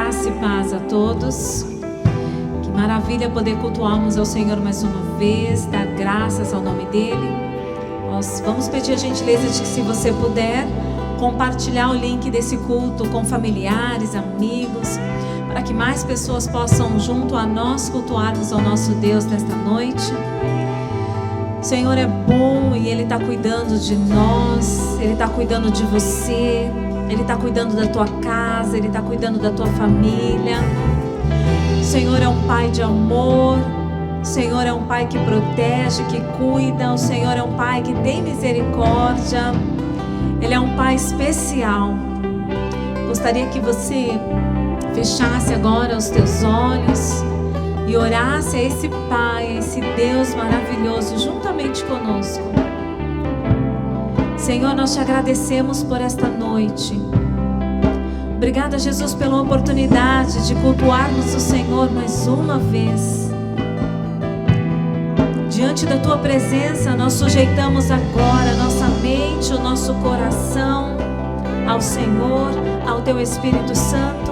Graça e paz a todos. Que maravilha poder cultuarmos ao Senhor mais uma vez, dar graças ao nome dEle. Nós vamos pedir a gentileza de que, se você puder, compartilhar o link desse culto com familiares, amigos, para que mais pessoas possam junto a nós cultuarmos ao nosso Deus nesta noite. O Senhor é bom e Ele está cuidando de nós, Ele está cuidando de você, Ele está cuidando da tua casa, Ele está cuidando da tua família. O Senhor é um Pai de amor, o Senhor é um Pai que protege, que cuida, o Senhor é um Pai que tem misericórdia, Ele é um Pai especial. Gostaria que você fechasse agora os teus olhos e orasse a esse Pai, a esse Deus maravilhoso juntamente conosco. Senhor, nós te agradecemos por esta noite. Obrigada, Jesus, pela oportunidade de cultuarmos o Senhor mais uma vez. Diante da tua presença, nós sujeitamos agora nossa mente, o nosso coração ao Senhor, ao teu Espírito Santo,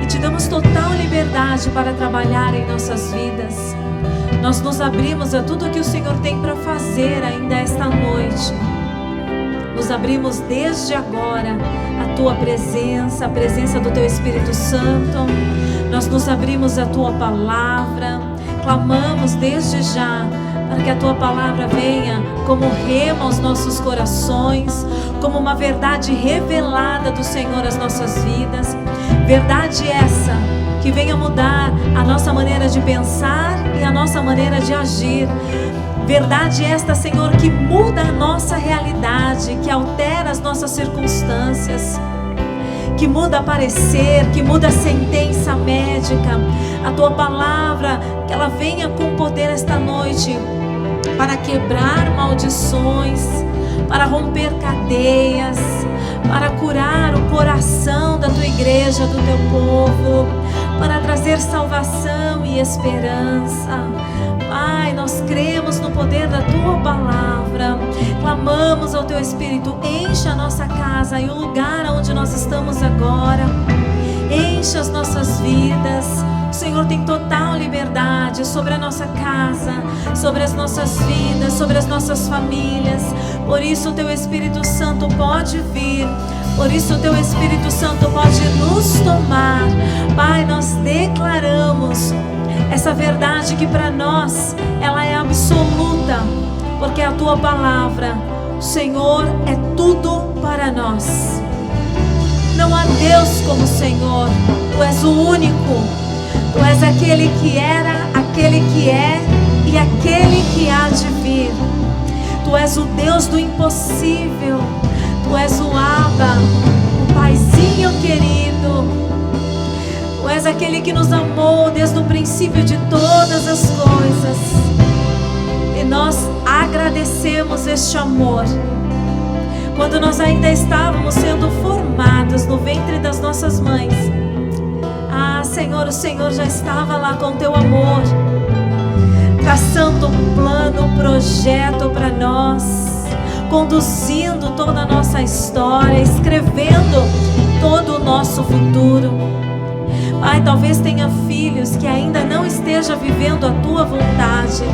e te damos total liberdade para trabalhar em nossas vidas. Nós nos abrimos a tudo que o Senhor tem para fazer ainda esta noite. Nos abrimos desde agora à tua presença, a presença do teu Espírito Santo. Nós nos abrimos à tua palavra, clamamos desde já para que a tua palavra venha como rema aos nossos corações, como uma verdade revelada do Senhor às nossas vidas. Verdade essa que venha mudar a nossa maneira de pensar e a nossa maneira de agir. Verdade esta, Senhor, que muda a nossa realidade, que altera as nossas circunstâncias, que muda parecer, que muda a sentença médica. A tua palavra, que ela venha com poder esta noite para quebrar maldições, para romper cadeias, para curar o coração da tua igreja, do teu povo, para trazer salvação e esperança. Pai, nós cremos no poder da tua palavra, clamamos ao teu Espírito, encha a nossa casa e o lugar onde nós estamos agora, encha as nossas vidas. O Senhor tem total liberdade sobre a nossa casa, sobre as nossas vidas, sobre as nossas famílias. Por isso o teu Espírito Santo pode vir, por isso o teu Espírito Santo pode nos tomar. Pai, nós declaramos essa verdade que para nós ela é absoluta, porque a tua palavra, o Senhor, é tudo para nós. Não há Deus como o Senhor, tu és o único, tu és aquele que era, aquele que é e aquele que há de vir. Tu és o Deus do impossível, tu és o Abba, o Paizinho querido. Tu és aquele que nos amou desde o princípio de todas as coisas. E nós agradecemos este amor. Quando nós ainda estávamos sendo formados no ventre das nossas mães. Ah, Senhor, o Senhor já estava lá com teu amor, traçando um plano, um projeto para nós, conduzindo toda a nossa história, escrevendo todo o nosso futuro. Pai, talvez tenha filhos que ainda não esteja vivendo a tua vontade.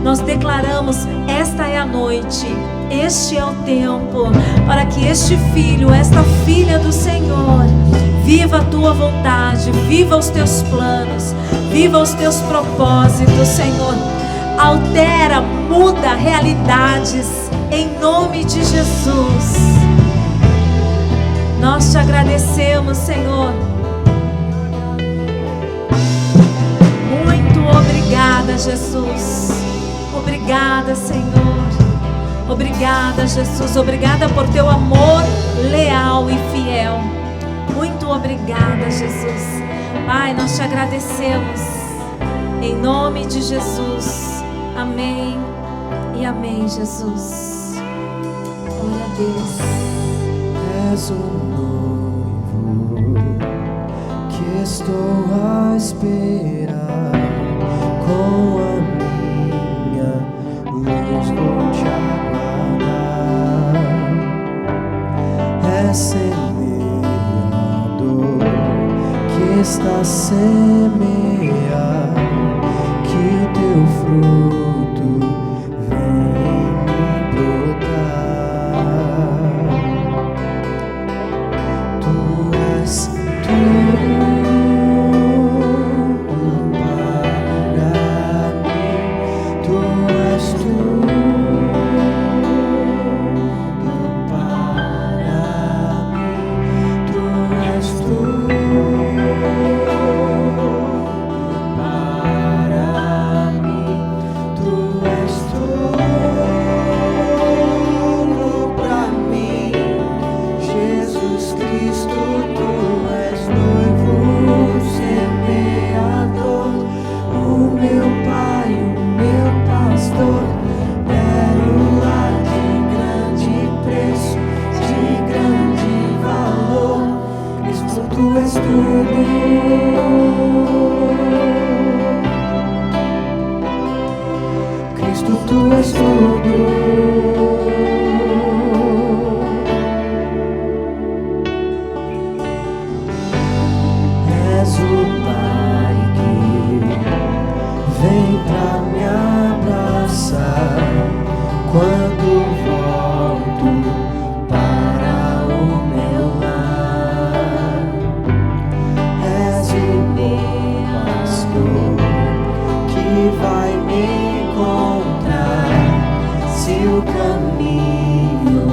Nós declaramos, esta é a noite, este é o tempo, para que este filho, esta filha do Senhor, viva a tua vontade, viva os teus planos, viva os teus propósitos, Senhor. Altera, muda realidades, em nome de Jesus. Nós te agradecemos, Senhor. Obrigada, Jesus. Obrigada, Senhor. Obrigada, Jesus. Obrigada por teu amor leal e fiel. Muito obrigada, Jesus. Pai, nós te agradecemos. Em nome de Jesus. Amém e amém, Jesus. Glória a Deus. És um noivo que estou a esperar. Com a minha luz vou te aguardar. É semeador que esta semeia, que o teu fruto venha brotar. Tu és tudo para mim, tu és tudo para mim, tu és tudo para mim, tu és tudo para mim. Jesus Cristo, tu és noivo semeador, o meu Pai, o meu pastor, pérola de grande preço, de grande valor. Cristo, tu és tudo. Cristo, tu és tudo. És o Pai que vem pra me abraçar quando volto para o meu lar. És o meu pastor que vai me encontrar se o caminho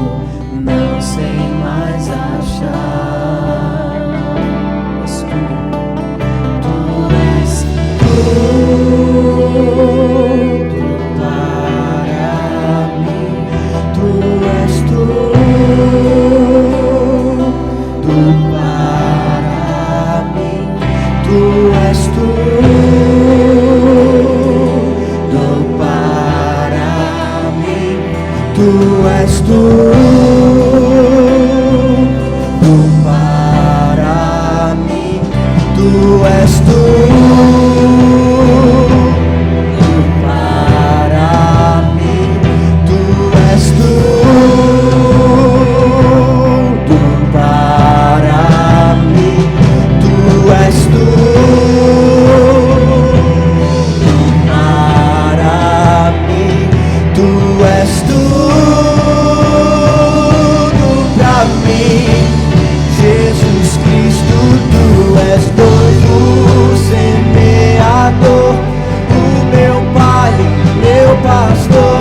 não sei mais achar. És tu és tudo para mim, tu és tudo para mim, tu és tudo para mim, tu és tudo para mim, tu és tudo para mim, tu és tudo para mim, tu és tudo para mim, tu és tudo pra mim. Jesus Cristo, tu és noivo semeador, o meu Pai, meu pastor,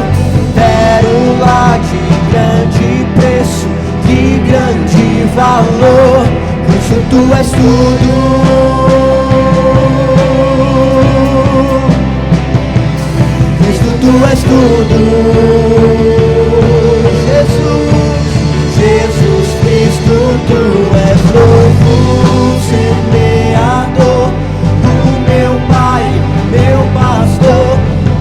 pérola de grande preço, de grande valor. Cristo, tu és tudo. Cristo, tu és tudo. Jesus Cristo, tu és noivo semeador, o meu Pai, meu pastor,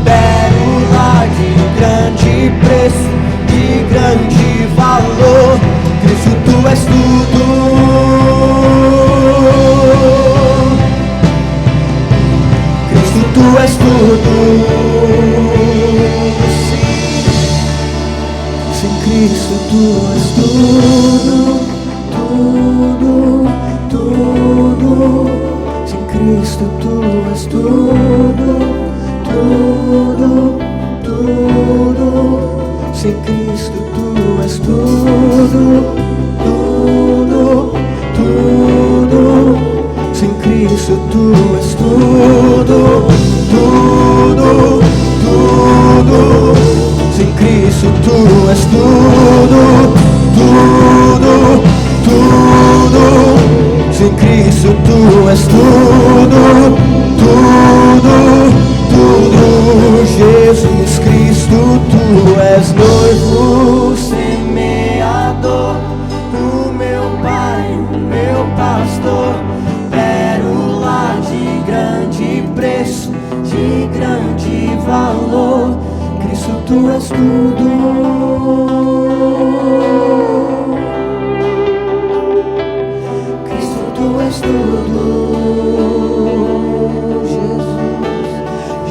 pérola de grande preço, de grande valor. Cristo, tu és tudo. Cristo, tu és tudo. Sem Cristo, tu és tudo, tudo, tudo. Sem Cristo, tu és tudo, tudo, tudo. Sem Cristo, tu és tudo, tudo, tudo. Sem Cristo, tu és tudo, tudo, tudo. Sem Cristo, tu és tudo, tudo, tudo. Sem Cristo, tu és tudo, tudo, tudo. Jesus Cristo, tu és noivo semeador, o meu Pai, o meu pastor, pérola de grande preço, de grande valor. Cristo, tu és tudo. Cristo, tu és tudo.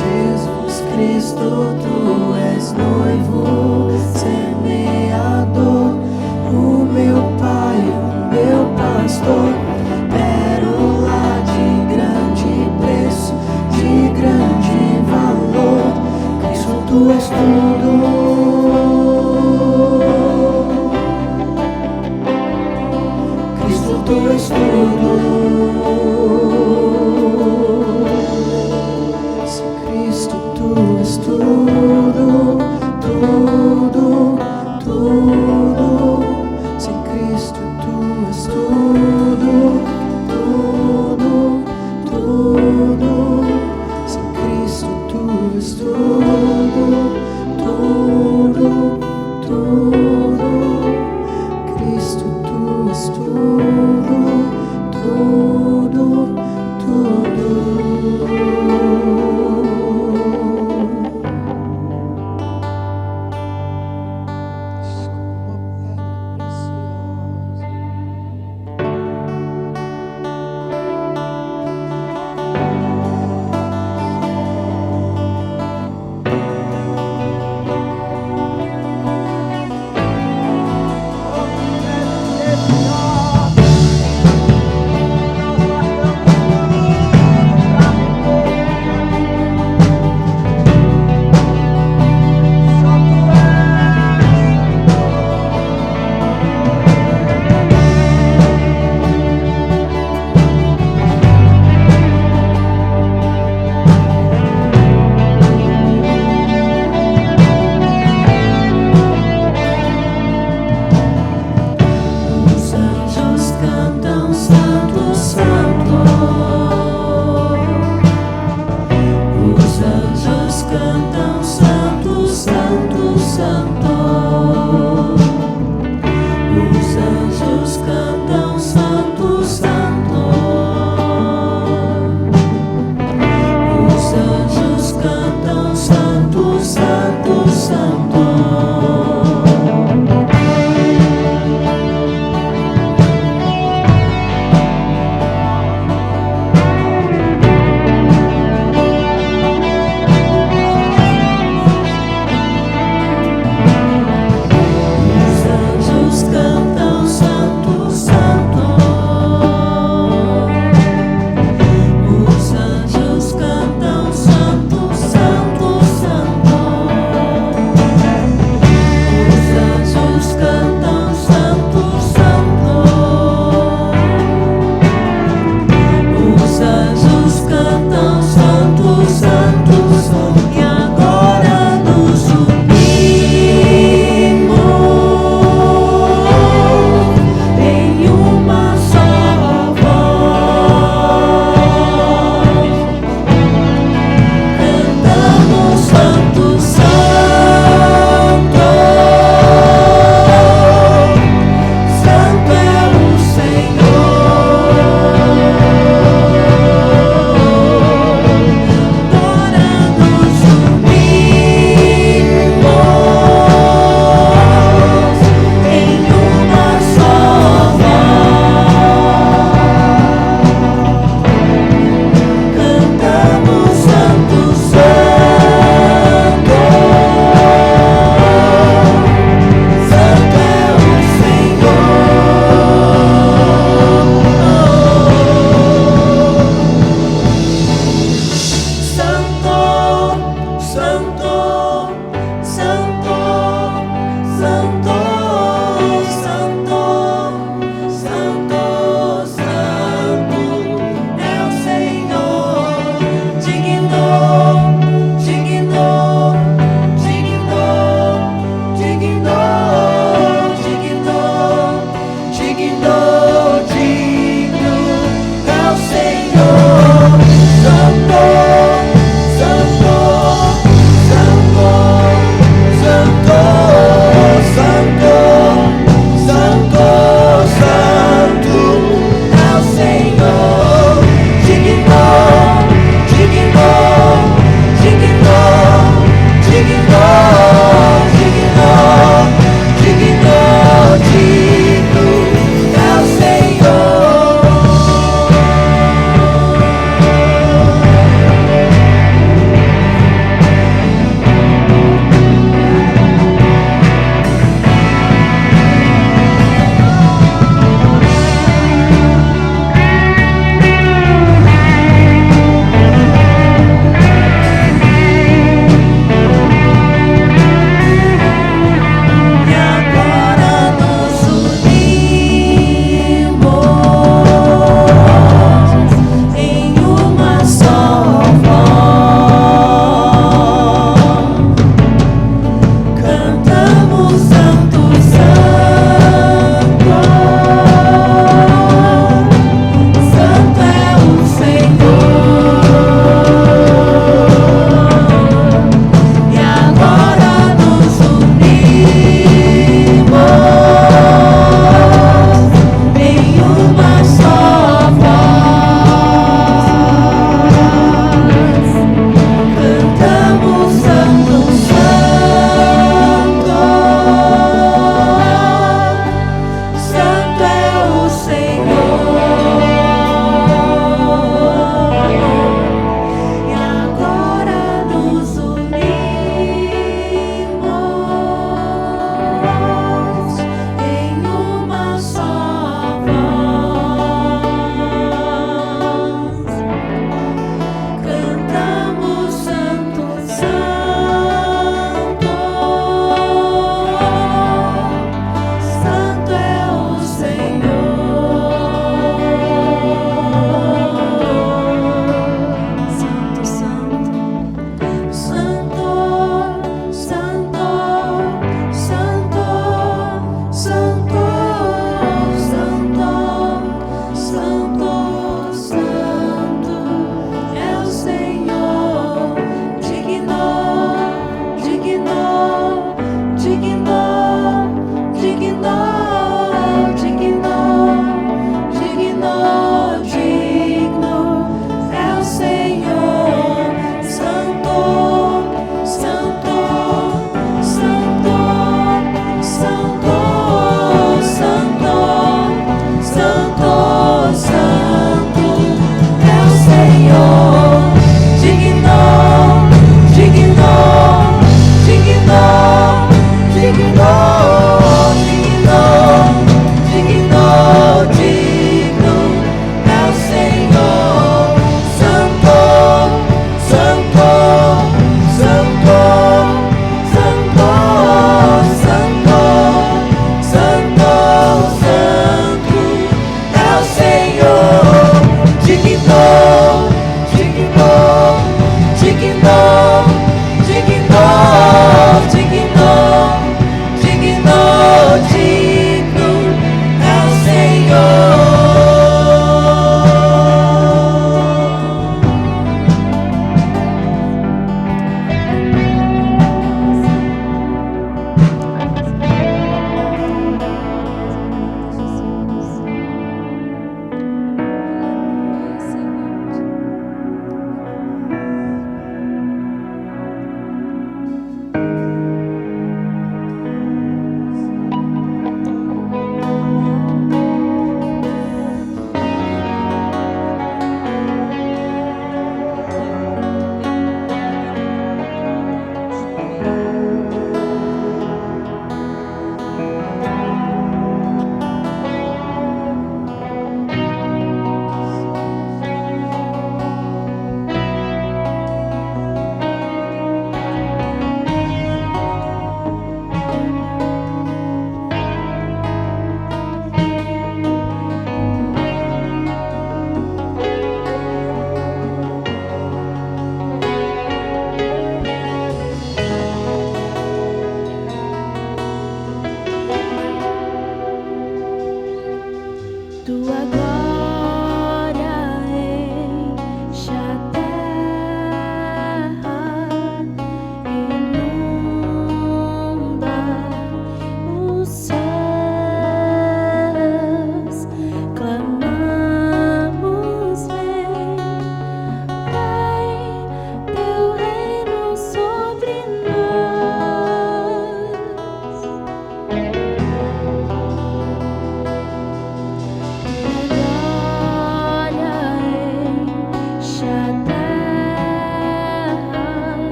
Jesus Cristo, tu és noivo semeador, o meu Pai, o meu pastor, pérola de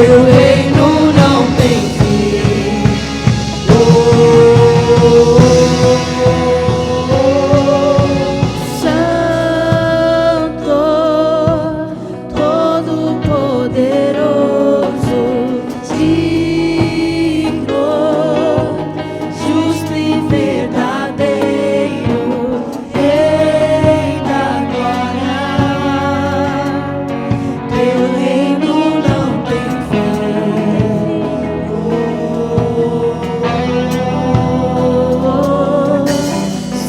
Teu reino não tem fim. Santo, Todo-Poderoso, digno, justo e verdadeiro, Rei da glória. Teu reino não tem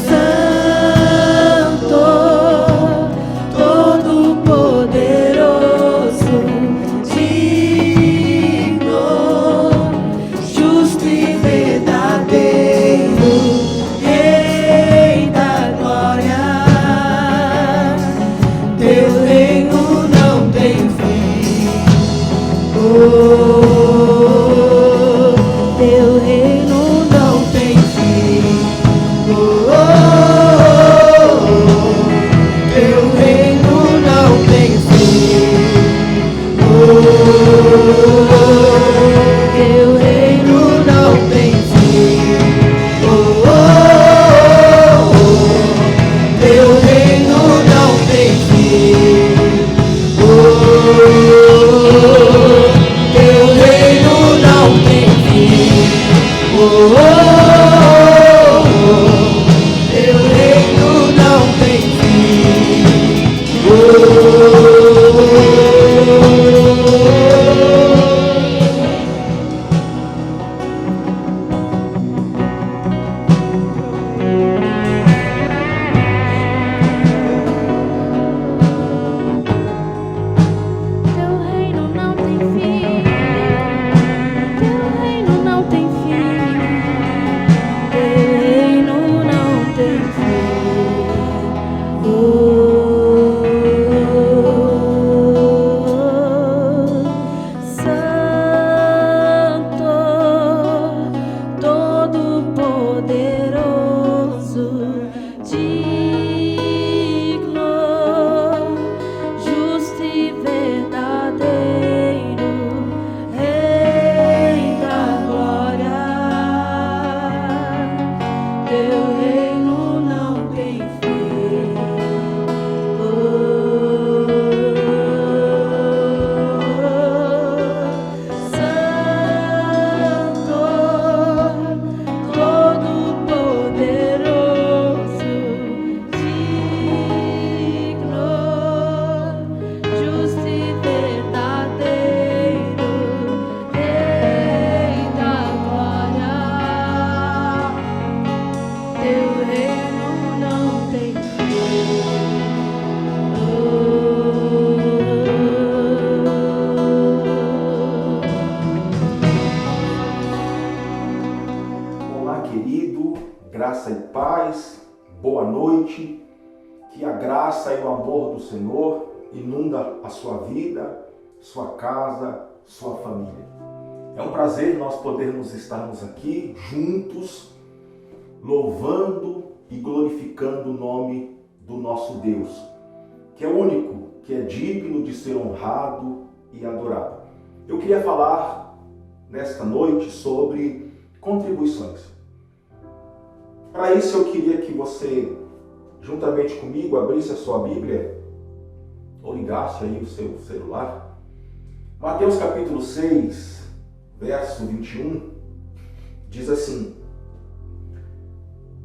Santo, Todo-Poderoso, digno, justo e verdadeiro, Rei da glória. Teu reino não tem fim. Teu reino não tem fim. Teu reino não tem fim. Teu reino não tem fim. Teu reino não tem fim. Teu reino não tem fim. Teu reino não tem Teu reino não tem fim. Teu reino não tem fim. Teu reino não tem Santo, Todo-Poderoso, digno, justo e verdadeiro, Rei da glória. Teu reino não tem fim. Santo, Todo-Poderoso, digno, justo e verdadeiro, Rei da glória. Teu reino não tem Olá, querido, graça e paz, boa noite, que a graça e o amor do Senhor inunda a sua vida, sua casa, sua família. É um prazer nós podermos estarmos aqui juntos, louvando e glorificando o nome do nosso Deus, que é único, que é digno de ser honrado e adorado. Eu queria falar nesta noite sobre contribuições. Para isso eu queria que você, juntamente comigo, abrisse a sua Bíblia ou ligasse aí o seu celular. Mateus capítulo 6, verso 21, diz assim: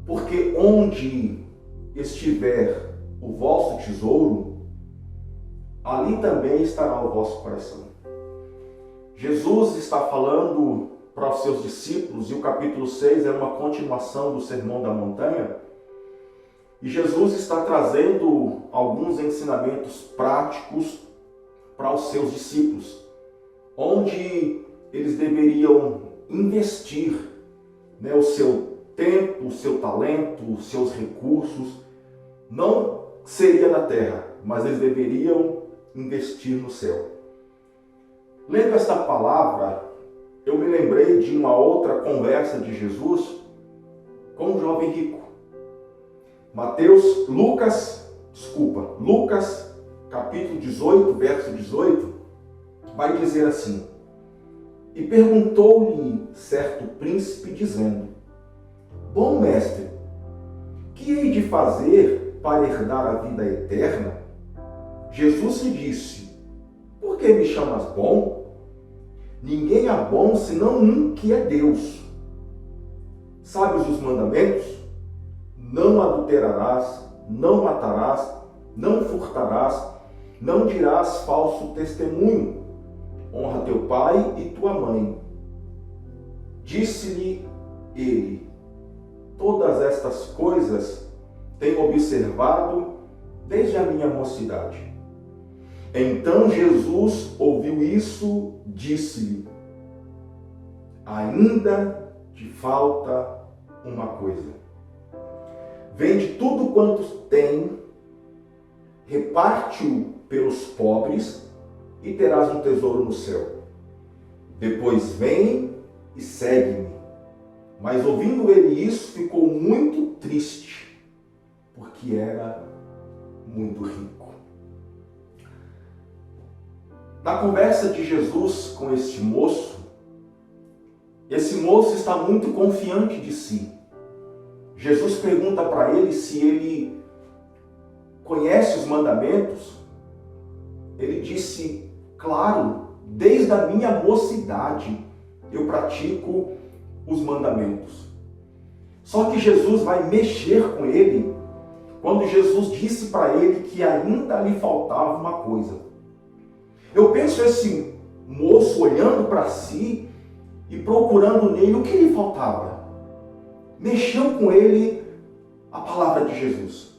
porque onde estiver o vosso tesouro, ali também estará o vosso coração. Jesus está falando para os seus discípulos, e o capítulo 6 é uma continuação do Sermão da Montanha, e Jesus está trazendo alguns ensinamentos práticos para os seus discípulos, onde eles deveriam investir, o seu tempo, o seu talento, os seus recursos. Não seria na terra, mas eles deveriam investir no céu. Lendo esta palavra, eu me lembrei de uma outra conversa de Jesus com um jovem rico. Lucas capítulo 18, verso 18, vai dizer assim: E perguntou-lhe certo príncipe, dizendo: Bom mestre, que hei de fazer para herdar a vida eterna? Jesus lhe disse: Por que me chamas bom? Ninguém há bom senão um, que é Deus. Sabes os mandamentos? Não adulterarás, não matarás, não furtarás, não dirás falso testemunho. Honra teu pai e tua mãe. Disse-lhe ele: Todas estas coisas tenho observado desde a minha mocidade. Então Jesus ouviu isso, disse-lhe: Ainda te falta uma coisa. Vende tudo quanto tem, reparte-o pelos pobres e terás um tesouro no céu. Depois vem e segue-me. Mas ouvindo ele isso, ficou muito triste, porque era muito rico. Na conversa de Jesus com este moço, esse moço está muito confiante de si. Jesus pergunta para ele se ele conhece os mandamentos. Ele disse: Claro, desde a minha mocidade eu pratico os mandamentos. Só que Jesus vai mexer com ele quando Jesus disse para ele que ainda lhe faltava uma coisa. Eu penso esse moço olhando para si e procurando nele o que lhe faltava. Mexeu com ele a palavra de Jesus,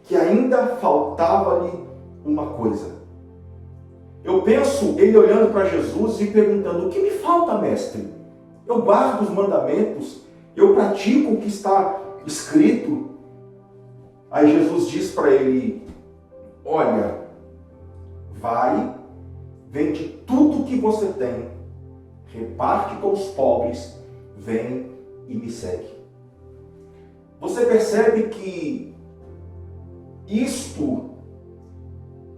que ainda faltava-lhe uma coisa. Eu penso ele olhando para Jesus e perguntando: O que me falta, mestre? Eu guardo os mandamentos, eu pratico o que está escrito. Aí Jesus diz para ele: Olha, vai, vende tudo que você tem, reparte com os pobres, vem e me segue. Você percebe que isto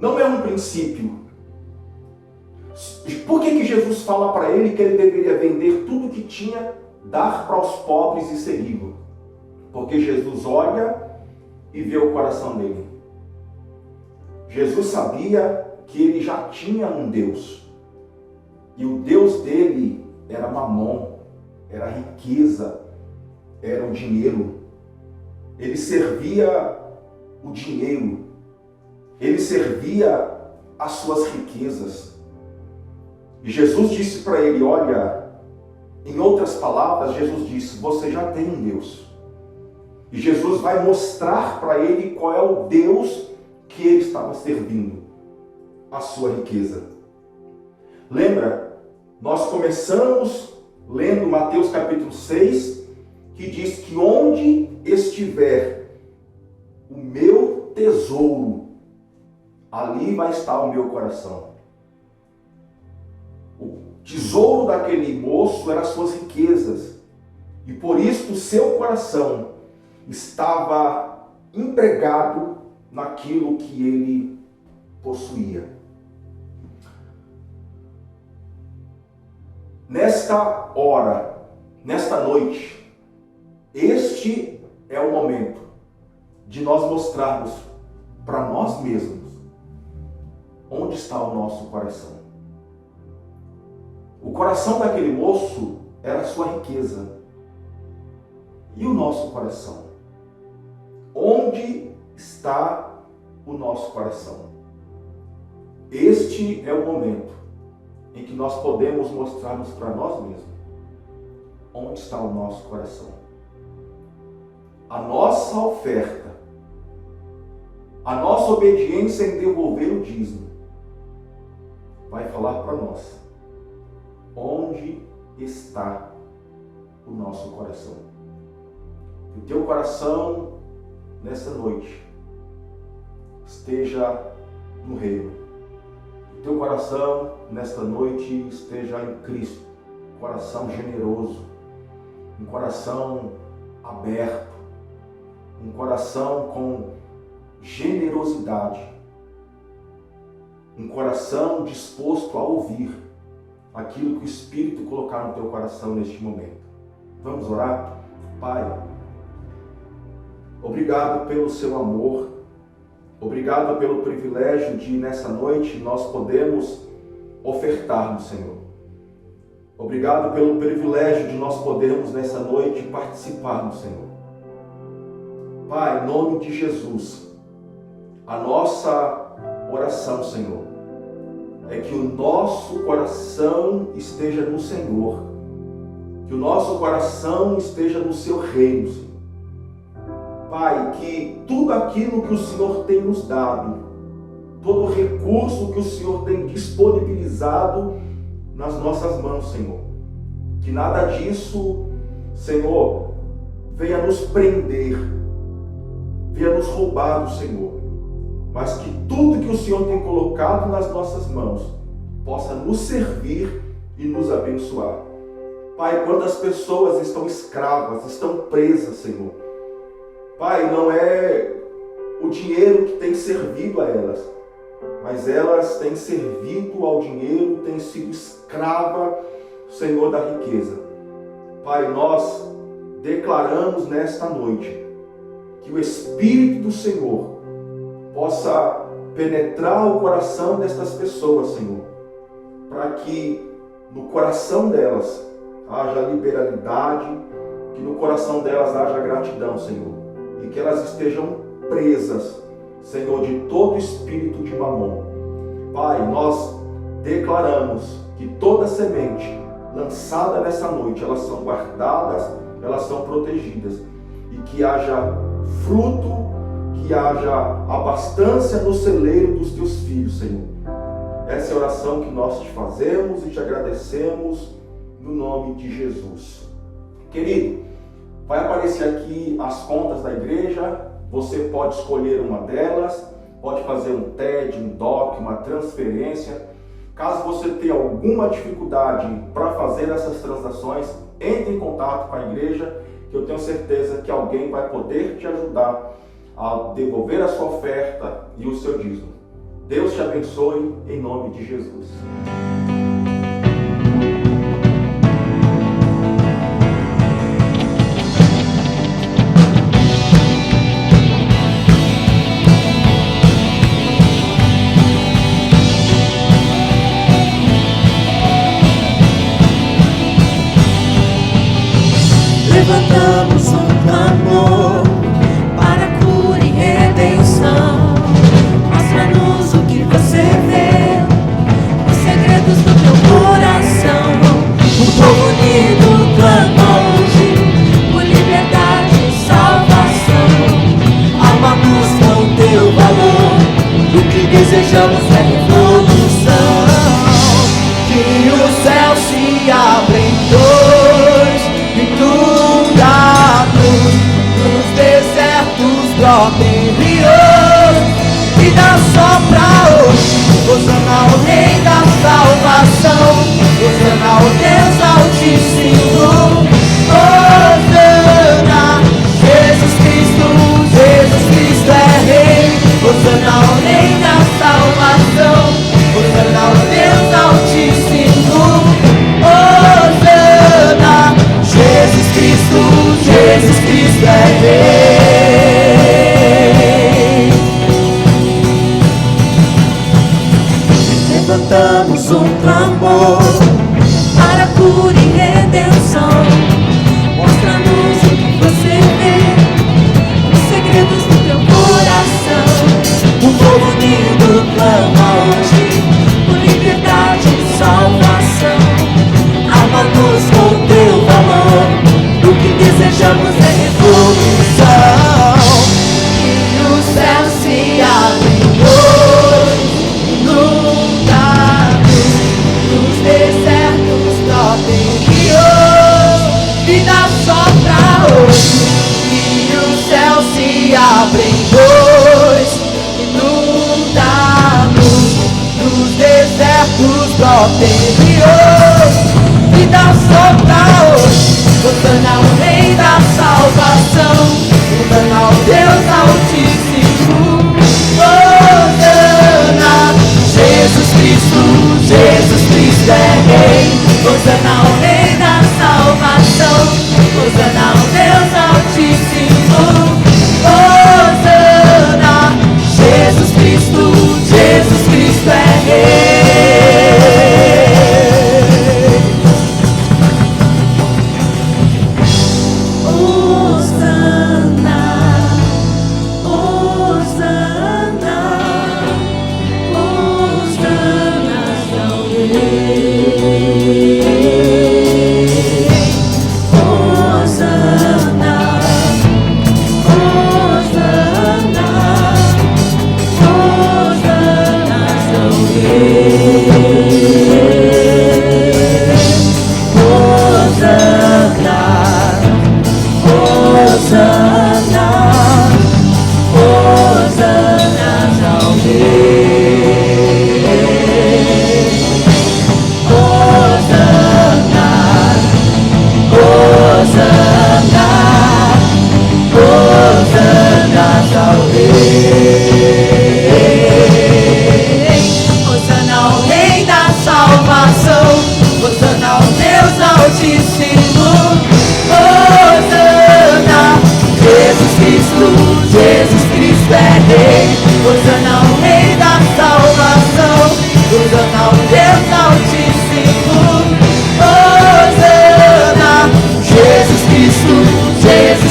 não é um princípio. Por que Jesus fala para ele que ele deveria vender tudo que tinha, dar para os pobres e segui-lo? Porque Jesus olha e vê o coração dele. Jesus sabia que ele já tinha um Deus. E o Deus dele era Mamon, era riqueza, era o dinheiro. Ele servia o dinheiro. Ele servia as suas riquezas. E Jesus disse para ele: Olha, em outras palavras, Jesus disse: Você já tem um Deus. E Jesus vai mostrar para ele qual é o Deus que ele estava servindo, a sua riqueza. Lembra, nós começamos lendo Mateus capítulo 6, que diz que onde estiver o meu tesouro, ali vai estar o meu coração. O tesouro daquele moço eram as suas riquezas. E por isso o seu coração estava empregado naquilo que ele possuía. Nesta hora, nesta noite, este é o momento de nós mostrarmos para nós mesmos onde está o nosso coração. O coração daquele moço era a sua riqueza. E o nosso coração? Onde está o nosso coração? Este é o momento em que nós podemos mostrarmos para nós mesmos onde está o nosso coração. A nossa oferta, a nossa obediência em devolver o dízimo, vai falar para nós onde está o nosso coração. Que o teu coração, nessa noite, esteja no reino. Que o teu coração, nesta noite, esteja em Cristo. Um coração generoso, um coração aberto, um coração com generosidade, um coração disposto a ouvir aquilo que o Espírito colocar no teu coração neste momento. Vamos orar? Pai, obrigado pelo seu amor, obrigado pelo privilégio de nessa noite nós podemos ofertar no Senhor. Obrigado pelo privilégio de nós podermos nessa noite participar no Senhor. Pai, em nome de Jesus, a nossa oração, Senhor, é que o nosso coração esteja no Senhor, que o nosso coração esteja no seu reino, Senhor. Pai, que tudo aquilo que o Senhor tem nos dado, todo o recurso que o Senhor tem disponibilizado nas nossas mãos, Senhor, que nada disso, Senhor, venha nos prender, venha nos roubar do Senhor, mas que tudo que o Senhor tem colocado nas nossas mãos possa nos servir e nos abençoar. Pai, quantas pessoas estão escravas, estão presas, Senhor. Pai, não é o dinheiro que tem servido a elas, mas elas têm servido ao dinheiro, têm sido escrava, Senhor, da riqueza. Pai, nós declaramos nesta noite que o Espírito do Senhor possa penetrar o coração destas pessoas, Senhor, para que no coração delas haja liberalidade, que no coração delas haja gratidão, Senhor, e que elas estejam presas, Senhor, de todo espírito de mamon. Pai, nós declaramos que toda semente lançada nessa noite, elas são guardadas, elas são protegidas, e que haja fruto, que haja abastança no celeiro dos teus filhos, Senhor. Essa é a oração que nós te fazemos e te agradecemos no nome de Jesus. Querido, vai aparecer aqui as contas da igreja, você pode escolher uma delas, pode fazer um TED, um DOC, uma transferência. Caso você tenha alguma dificuldade para fazer essas transações, entre em contato com a igreja, que eu tenho certeza que alguém vai poder te ajudar a devolver a sua oferta e o seu dízimo. Deus te abençoe em nome de Jesus. Levantamos um clamor para cura e redenção. Mostra-nos o que você vê, os segredos do teu coração. O povo unido clama hoje por liberdade e salvação. Alma busca o teu valor, o que desejamos é revolução. Que o céu se abra em dois, nos desertos brotem rios, vida sopra hoje. Hosana ao Rei da salvação, Hosana ao Deus Altíssimo. Hosana, Jesus Cristo é Rei. Hosana ao Rei da salvação, Hosana ao Deus Altíssimo. Hosana, Jesus Cristo é Rei. Levantamos um clamor para cura e redenção. Mostra-nos o que você vê, os segredos do teu coração. O povo unido clama hoje por liberdade e salvação. Ama-nos com teu valor, o que desejamos é revolução. Que o céu se abre hoje, inundados, nos desertos brotem rios, vida sopra hoje. Que o céu se abre em dois, inundados, nos desertos brotem rios, vida sopra hoje. Hosana ao Rei da salvação, Hosana ao Deus Altíssimo. Hosana, Jesus Cristo é Rei. Hosana ao Rei da salvação, Hosana ao Deus Altíssimo, Hosana, Jesus Cristo é Rei. Hosana, Hosana, Hosana ao Rei. Hosana, Hosana, Hosana ao Rei. Hosana, Hosana, Hosana ao Rei. Hosana, Hosana, Hosana ao Rei. Hosana ao Rei da salvação, Hosana ao Deus Altíssimo, Hosana, Jesus Cristo é Rei. Hosana ao Rei da salvação, Hosana ao Deus Altíssimo, Hosana, Jesus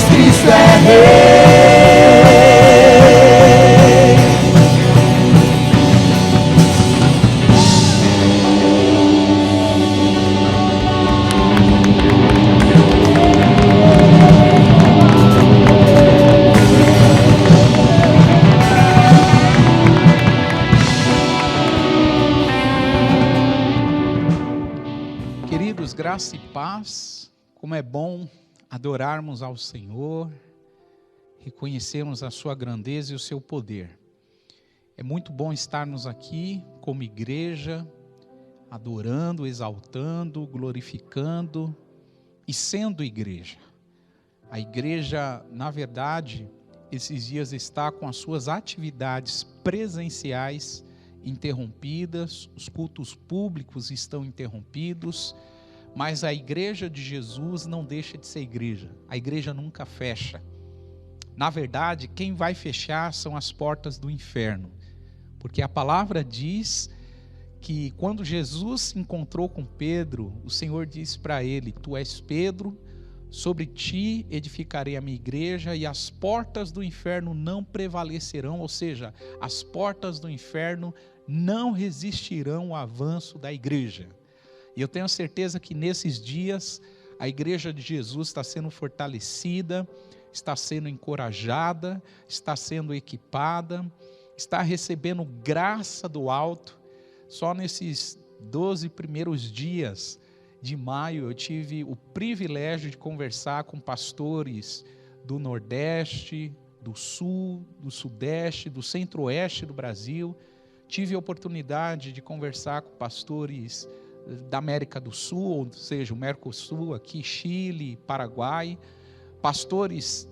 Cristo é Rei. Queridos, graça e paz, como é bom adorarmos ao Senhor, reconhecermos a sua grandeza e o seu poder. É muito bom estarmos aqui como igreja, adorando, exaltando, glorificando e sendo igreja. A igreja, na verdade, esses dias está com as suas atividades presenciais interrompidas, os cultos públicos estão interrompidos, mas a igreja de Jesus não deixa de ser igreja. A igreja nunca fecha. Na verdade, quem vai fechar são as portas do inferno, porque a palavra diz que quando Jesus se encontrou com Pedro, o Senhor disse para ele: tu és Pedro, sobre ti edificarei a minha igreja e as portas do inferno não prevalecerão, ou seja, as portas do inferno não resistirão ao avanço da igreja. E eu tenho certeza que nesses dias a igreja de Jesus está sendo fortalecida, está sendo encorajada, está sendo equipada, está recebendo graça do alto. Só nesses 12 primeiros dias de maio eu tive o privilégio de conversar com pastores do Nordeste, do Sul, do Sudeste, do Centro-Oeste do Brasil. Tive a oportunidade de conversar com pastores da América do Sul, ou seja, o Mercosul, aqui Chile, Paraguai, pastores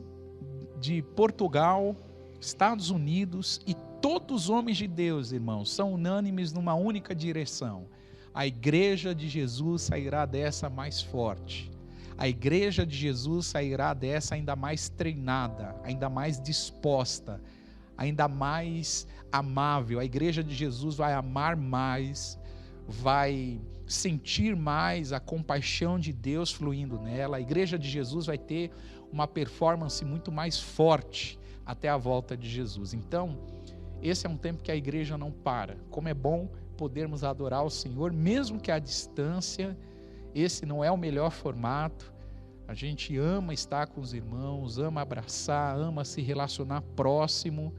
de Portugal, Estados Unidos, e todos os homens de Deus, irmãos, são unânimes numa única direção: a igreja de Jesus sairá dessa mais forte, a igreja de Jesus sairá dessa ainda mais treinada, ainda mais disposta, ainda mais amável. A igreja de Jesus vai amar mais, vai sentir mais a compaixão de Deus fluindo nela. A igreja de Jesus vai ter uma performance muito mais forte até a volta de Jesus. Então, esse é um tempo que a igreja não para. Como é bom podermos adorar o Senhor, mesmo que à distância. Esse não é o melhor formato. A gente ama estar com os irmãos, ama abraçar, ama se relacionar próximo.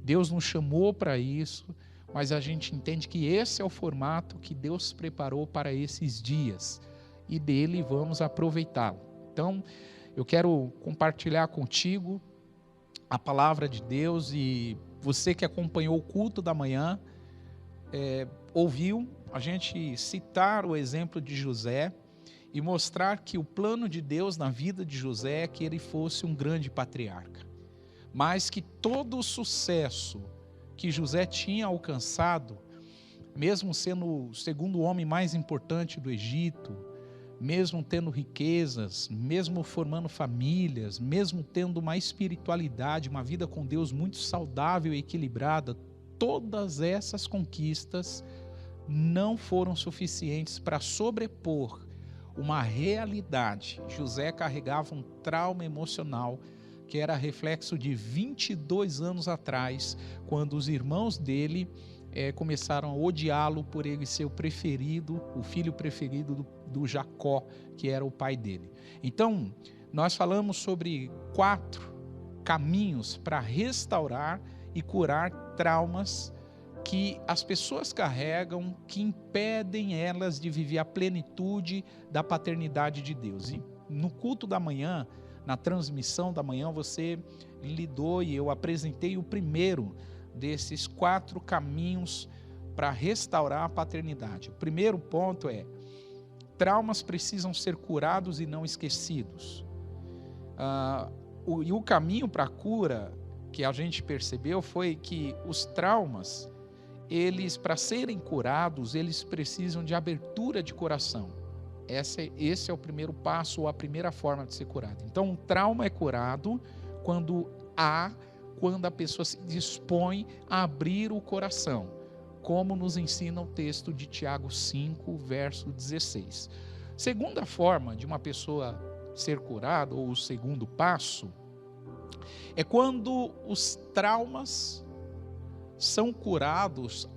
Deus nos chamou para isso, mas a gente entende que esse é o formato que Deus preparou para esses dias, e dele vamos aproveitá-lo. Então, eu quero compartilhar contigo a palavra de Deus, e você que acompanhou o culto da manhã, ouviu a gente citar o exemplo de José e mostrar que o plano de Deus na vida de José é que ele fosse um grande patriarca, mas que todo o sucesso que José tinha alcançado, mesmo sendo o segundo homem mais importante do Egito, mesmo tendo riquezas, mesmo formando famílias, mesmo tendo uma espiritualidade, uma vida com Deus muito saudável e equilibrada, todas essas conquistas não foram suficientes para sobrepor uma realidade. José carregava um trauma emocional que era reflexo de 22 anos atrás, quando os irmãos dele começaram a odiá-lo por ele ser o preferido, o filho preferido do Jacó, que era o pai dele. Então, nós falamos sobre 4 caminhos para restaurar e curar traumas que as pessoas carregam, que impedem elas de viver a plenitude da paternidade de Deus. E no culto da manhã, na transmissão da manhã, você lidou e eu apresentei o primeiro desses 4 caminhos para restaurar a paternidade. O primeiro ponto é: traumas precisam ser curados e não esquecidos. E o caminho para a cura que a gente percebeu foi que os traumas, eles, para serem curados, eles precisam de abertura de coração. Esse é o primeiro passo, ou a primeira forma de ser curado. Então, um trauma é curado quando a pessoa se dispõe a abrir o coração, como nos ensina o texto de Tiago 5, verso 16. Segunda forma de uma pessoa ser curada, ou o segundo passo, é quando os traumas são curados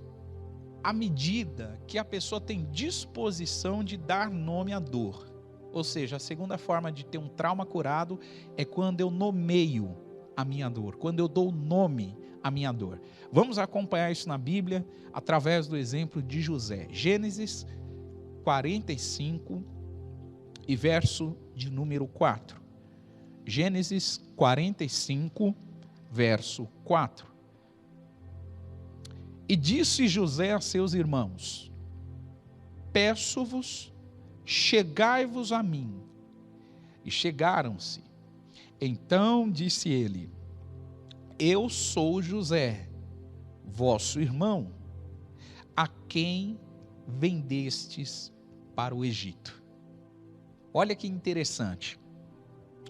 à medida que a pessoa tem disposição de dar nome à dor. Ou seja, a segunda forma de ter um trauma curado é quando eu nomeio a minha dor, quando eu dou nome à minha dor. Vamos acompanhar isso na Bíblia através do exemplo de José. Gênesis 45 e verso de número 4. Gênesis 45, verso 4. E disse José a seus irmãos: peço-vos, chegai-vos a mim. E chegaram-se. Então disse ele: eu sou José, vosso irmão, a quem vendestes para o Egito. Olha que interessante.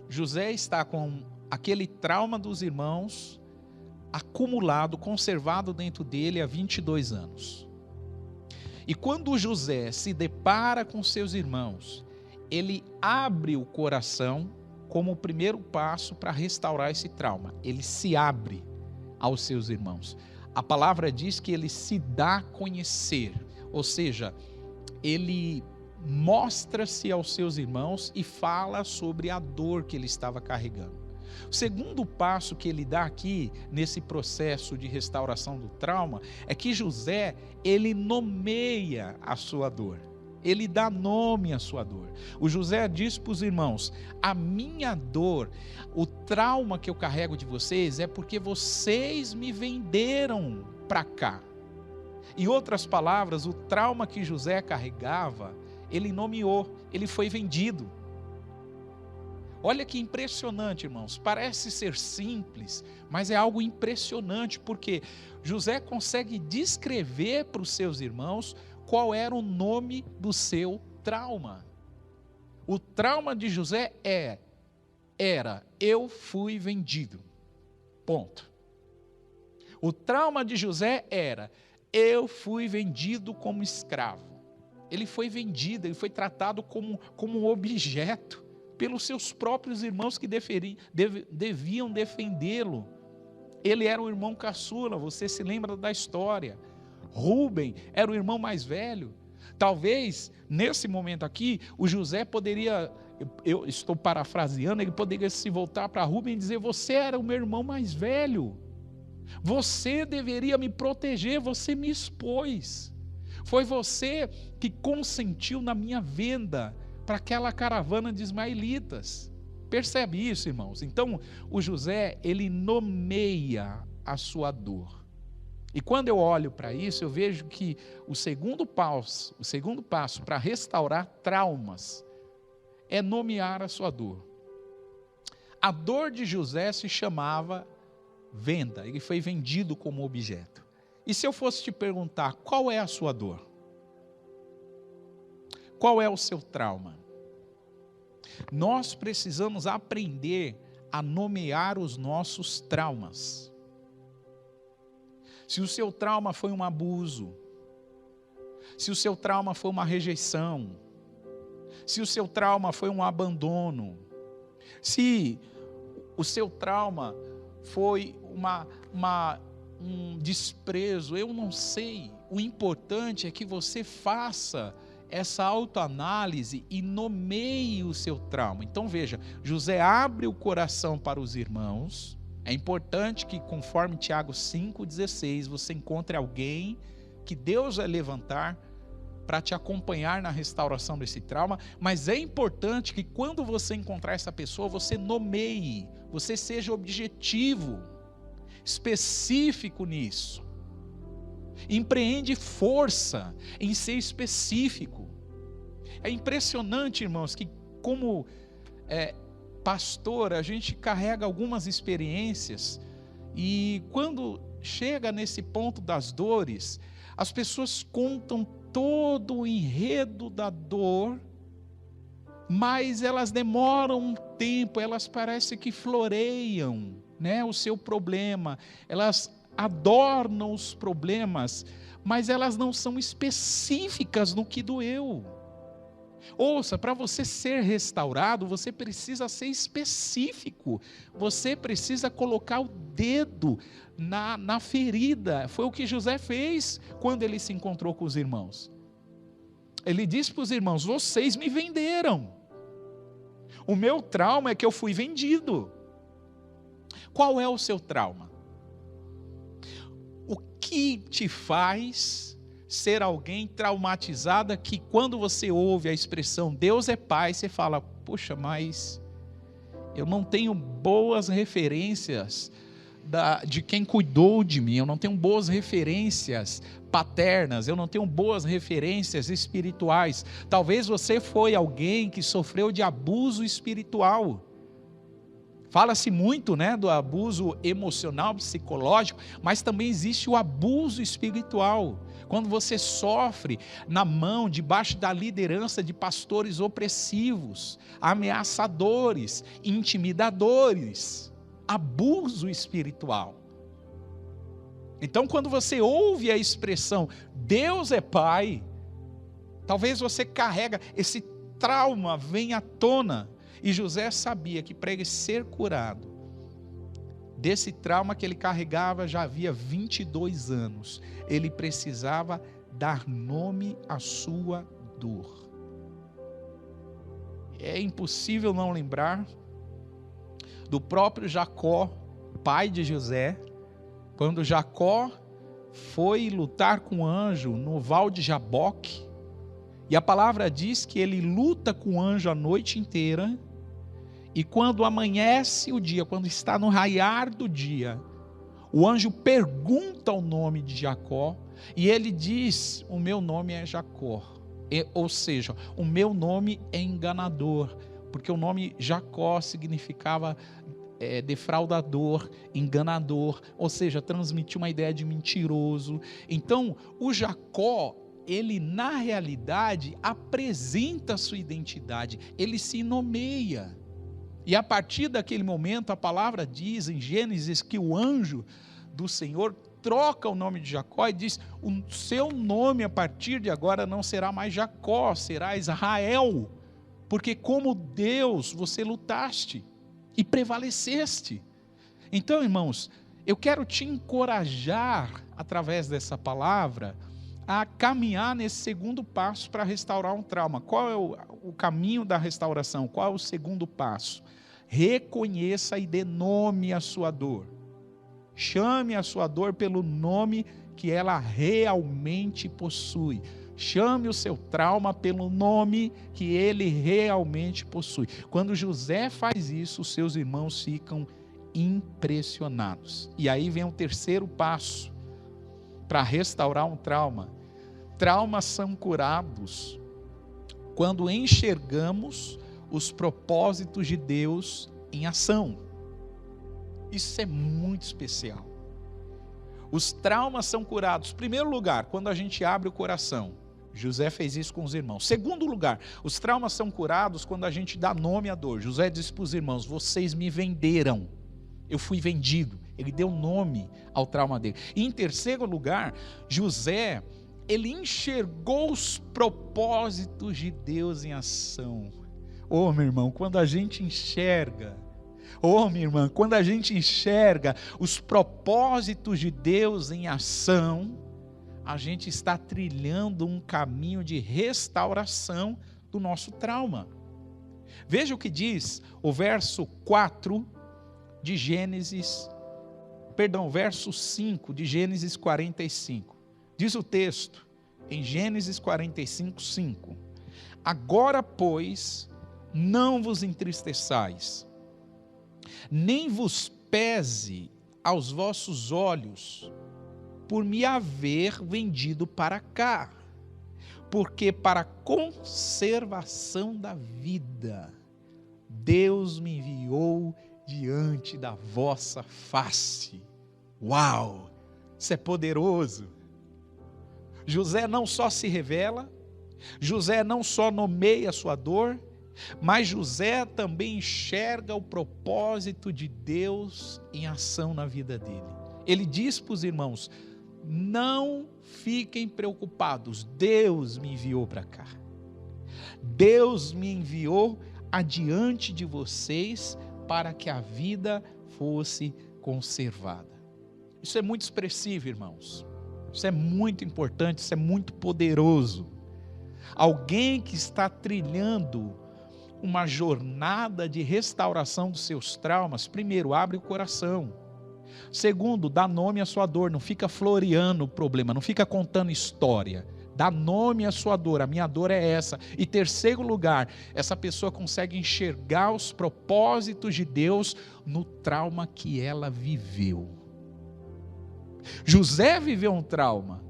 José está com aquele trauma dos irmãos acumulado, conservado dentro dele há 22 anos. E quando José se depara com seus irmãos, ele abre o coração como o primeiro passo para restaurar esse trauma. Ele se abre aos seus irmãos. A palavra diz que ele se dá a conhecer, ou seja, ele mostra-se aos seus irmãos e fala sobre a dor que ele estava carregando. O segundo passo que ele dá aqui, nesse processo de restauração do trauma, é que José, ele nomeia a sua dor. Ele dá nome à sua dor. O José diz para os irmãos: a minha dor, o trauma que eu carrego de vocês é porque vocês me venderam para cá. Em outras palavras, o trauma que José carregava, ele nomeou, ele foi vendido. Olha que impressionante, irmãos. Parece ser simples, mas é algo impressionante, porque José consegue descrever para os seus irmãos qual era o nome do seu trauma. O trauma de José era: eu fui vendido. Ponto. O trauma de José era: eu fui vendido como escravo. Ele foi vendido, ele foi tratado como um objeto pelos seus próprios irmãos que deviam defendê-lo. Ele era o irmão caçula, você se lembra da história. Rúben era o irmão mais velho. Talvez, nesse momento aqui, o José poderia, eu estou parafraseando, ele poderia se voltar para Rúben e dizer: você era o meu irmão mais velho. Você deveria me proteger, você me expôs. Foi você que consentiu na minha venda para aquela caravana de ismaelitas. Percebe isso, irmãos? Então, o José, ele nomeia a sua dor. E quando eu olho para isso, eu vejo que o segundo passo para restaurar traumas é nomear a sua dor. A dor de José se chamava venda, ele foi vendido como objeto. E se eu fosse te perguntar, qual é a sua dor? Qual é o seu trauma? Nós precisamos aprender a nomear os nossos traumas. Se o seu trauma foi um abuso, se o seu trauma foi uma rejeição, se o seu trauma foi um abandono, se o seu trauma foi um desprezo, eu não sei. O importante é que você faça essa autoanálise e nomeie o seu trauma. Então veja, José abre o coração para os irmãos. É importante que, conforme Tiago 5,16, você encontre alguém que Deus vai levantar para te acompanhar na restauração desse trauma, mas é importante que quando você encontrar essa pessoa, você nomeie, você seja objetivo, específico nisso. Empreende força em ser específico. É impressionante, irmãos, que como pastor, a gente carrega algumas experiências e quando chega nesse ponto das dores, as pessoas contam todo o enredo da dor, mas elas demoram um tempo, elas parecem que floreiam, né, o seu problema, elas adornam os problemas, mas elas não são específicas no que doeu. Ouça, para você ser restaurado, você precisa ser específico, você precisa colocar o dedo na ferida. Foi o que José fez quando ele se encontrou com os irmãos. Ele disse para os irmãos: vocês me venderam, o meu trauma é que eu fui vendido. Qual é o seu trauma? O que te faz ser alguém traumatizada que quando você ouve a expressão Deus é Pai, você fala: poxa, mas eu não tenho boas referências de quem cuidou de mim, eu não tenho boas referências paternas, eu não tenho boas referências espirituais. Talvez você foi alguém que sofreu de abuso espiritual. Fala-se muito, né, do abuso emocional, psicológico, mas também existe o abuso espiritual. Quando você sofre na mão, debaixo da liderança de pastores opressivos, ameaçadores, intimidadores, abuso espiritual. Então, quando você ouve a expressão Deus é Pai, talvez você carrega, esse trauma vem à tona. E José sabia que para ele ser curado desse trauma que ele carregava já havia 22 anos, ele precisava dar nome à sua dor. É impossível não lembrar do próprio Jacó, pai de José, quando Jacó foi lutar com o anjo no val de Jaboque, e a palavra diz que ele luta com o anjo a noite inteira, e quando amanhece o dia, quando está no raiar do dia, o anjo pergunta o nome de Jacó, e ele diz: o meu nome é Jacó, ou seja, o meu nome é enganador, porque o nome Jacó significava defraudador, enganador, ou seja, transmitir uma ideia de mentiroso. Então, o Jacó, ele na realidade apresenta a sua identidade, ele se nomeia. E a partir daquele momento, a palavra diz em Gênesis que o anjo do Senhor troca o nome de Jacó e diz: o seu nome a partir de agora não será mais Jacó, será Israel, porque como Deus você lutaste e prevaleceste. Então, irmãos, eu quero te encorajar através dessa palavra a caminhar nesse segundo passo para restaurar um trauma. Qual é o caminho da restauração? Qual é o segundo passo? Reconheça e dê nome à sua dor. Chame a sua dor pelo nome que ela realmente possui. Chame o seu trauma pelo nome que ele realmente possui. Quando José faz isso, os seus irmãos ficam impressionados. E aí vem o terceiro passo para restaurar um trauma. Traumas são curados quando enxergamos os propósitos de Deus em ação. Isso é muito especial. Os traumas são curados, em primeiro lugar, quando a gente abre o coração. José fez isso com os irmãos. Segundo lugar, os traumas são curados quando a gente dá nome à dor. José disse para os irmãos: vocês me venderam, eu fui vendido. Ele deu nome ao trauma dele. E em terceiro lugar, José, ele enxergou os propósitos de Deus em ação. Ô, meu irmão, quando a gente enxerga, minha irmã, quando a gente enxerga os propósitos de Deus em ação, a gente está trilhando um caminho de restauração do nosso trauma. Veja o que diz o verso 4 de Gênesis, verso 5 de Gênesis 45. Diz o texto, em Gênesis 45, 5. Agora, pois, não vos entristeçais, nem vos pese aos vossos olhos, por me haver vendido para cá, porque para a conservação da vida, Deus me enviou diante da vossa face. Uau! Isso é poderoso. José não só se revela, José não só nomeia a sua dor, mas José também enxerga o propósito de Deus em ação na vida dele. Ele diz para os irmãos: não fiquem preocupados, Deus me enviou para cá. Deus me enviou adiante de vocês para que a vida fosse conservada. Isso é muito expressivo, irmãos. Isso é muito importante, isso é muito poderoso. Alguém que está trilhando uma jornada de restauração dos seus traumas, primeiro, abre o coração. Segundo, dá nome à sua dor, não fica floreando o problema, não fica contando história. Dá nome à sua dor, a minha dor é essa. E terceiro lugar, essa pessoa consegue enxergar os propósitos de Deus no trauma que ela viveu. José viveu um trauma,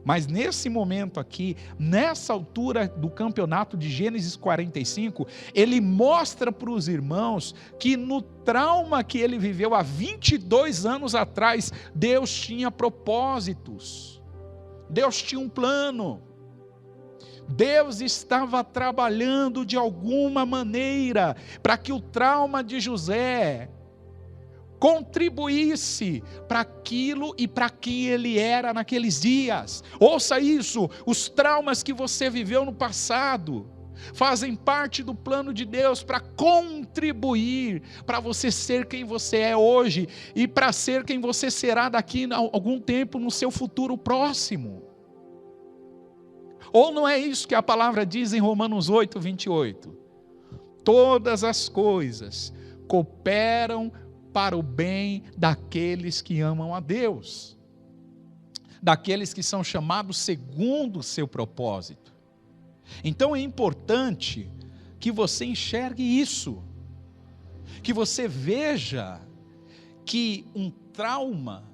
mas nesse momento aqui, nessa altura do campeonato de Gênesis 45, ele mostra para os irmãos que no trauma que ele viveu há 22 anos atrás, Deus tinha propósitos, Deus tinha um plano, Deus estava trabalhando de alguma maneira para que o trauma de José contribuísse para aquilo e para quem ele era naqueles dias. Ouça isso: os traumas que você viveu no passado fazem parte do plano de Deus para contribuir para você ser quem você é hoje e para ser quem você será daqui a algum tempo no seu futuro próximo. Ou não é isso que a palavra diz em Romanos 8, 28? Todas as coisas cooperam para o bem daqueles que amam a Deus, daqueles que são chamados segundo o seu propósito. Então é importante que você enxergue isso, que você veja que um trauma,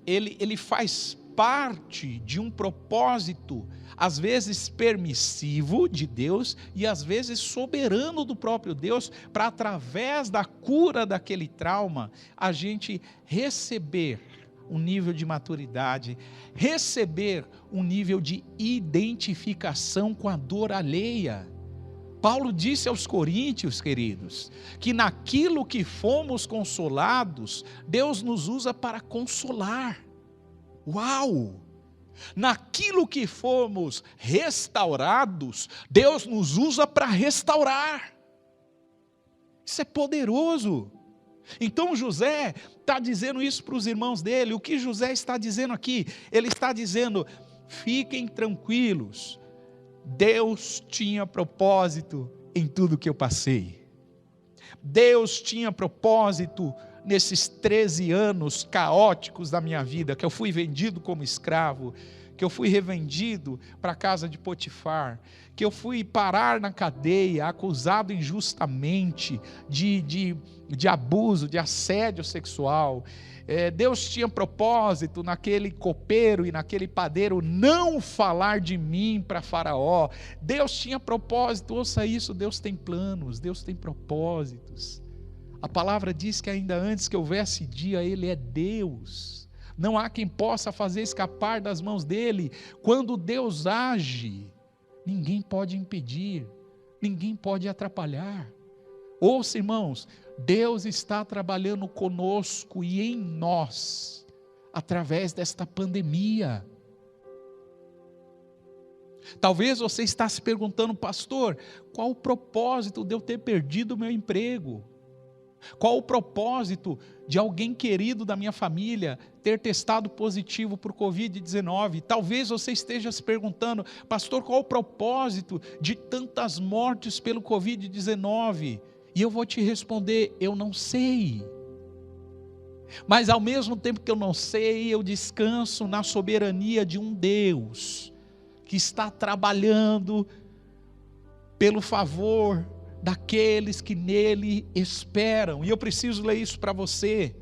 ele faz parte de um propósito, às vezes permissivo de Deus e às vezes soberano do próprio Deus, para através da cura daquele trauma, a gente receber um nível de maturidade, receber um nível de identificação com a dor alheia. Paulo disse aos coríntios, queridos, que naquilo que fomos consolados, Deus nos usa para consolar. Uau! Naquilo que fomos restaurados, Deus nos usa para restaurar. Isso é poderoso. Então José está dizendo isso para os irmãos dele. O que José está dizendo aqui? Ele está dizendo: fiquem tranquilos, Deus tinha propósito em tudo que eu passei. Deus tinha propósito nesses 13 anos caóticos da minha vida, que eu fui vendido como escravo, que eu fui revendido para a casa de Potifar, que eu fui parar na cadeia, acusado injustamente de abuso, de assédio sexual. Deus tinha propósito naquele copeiro e naquele padeiro não falar de mim para Faraó. Deus tinha propósito, ouça isso, Deus tem planos, Deus tem propósitos. A palavra diz que ainda antes que houvesse dia, Ele é Deus. Não há quem possa fazer escapar das mãos dele. Quando Deus age, ninguém pode impedir, ninguém pode atrapalhar. Ouça, irmãos, Deus está trabalhando conosco e em nós, através desta pandemia. Talvez você está se perguntando, pastor, qual o propósito de eu ter perdido o meu emprego? Qual o propósito de alguém querido da minha família ter testado positivo por Covid-19? Talvez você esteja se perguntando, pastor, qual o propósito de tantas mortes pelo Covid-19? E eu vou te responder, eu não sei. Mas ao mesmo tempo que eu não sei, eu descanso na soberania de um Deus que está trabalhando pelo favor daqueles que nele esperam. E eu preciso ler isso para você.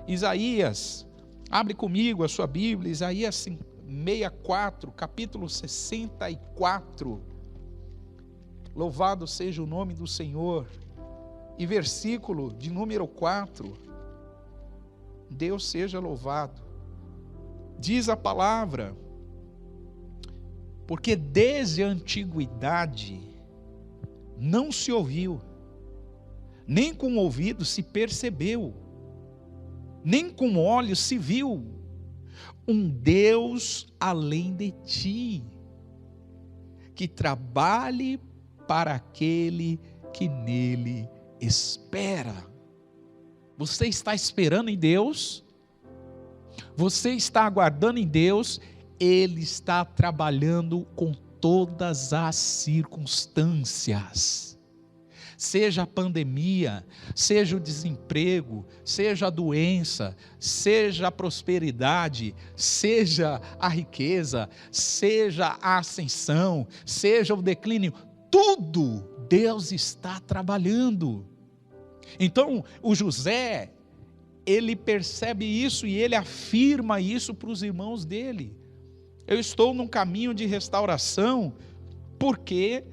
Isaías, abre comigo a sua Bíblia, Isaías 64, capítulo 64. Louvado seja o nome do Senhor. E versículo de número 4. Deus seja louvado. Diz a palavra: porque desde a antiguidade não se ouviu, nem com o ouvido se percebeu, nem com olhos se viu, um Deus além de ti, que trabalhe para aquele que nele espera. Você está esperando em Deus? Você está aguardando em Deus? Ele está trabalhando com todas as circunstâncias. Seja a pandemia, seja o desemprego, seja a doença, seja a prosperidade, seja a riqueza, seja a ascensão, seja o declínio, tudo Deus está trabalhando. Então, o José, ele percebe isso e ele afirma isso para os irmãos dele. Eu estou num caminho de restauração, porque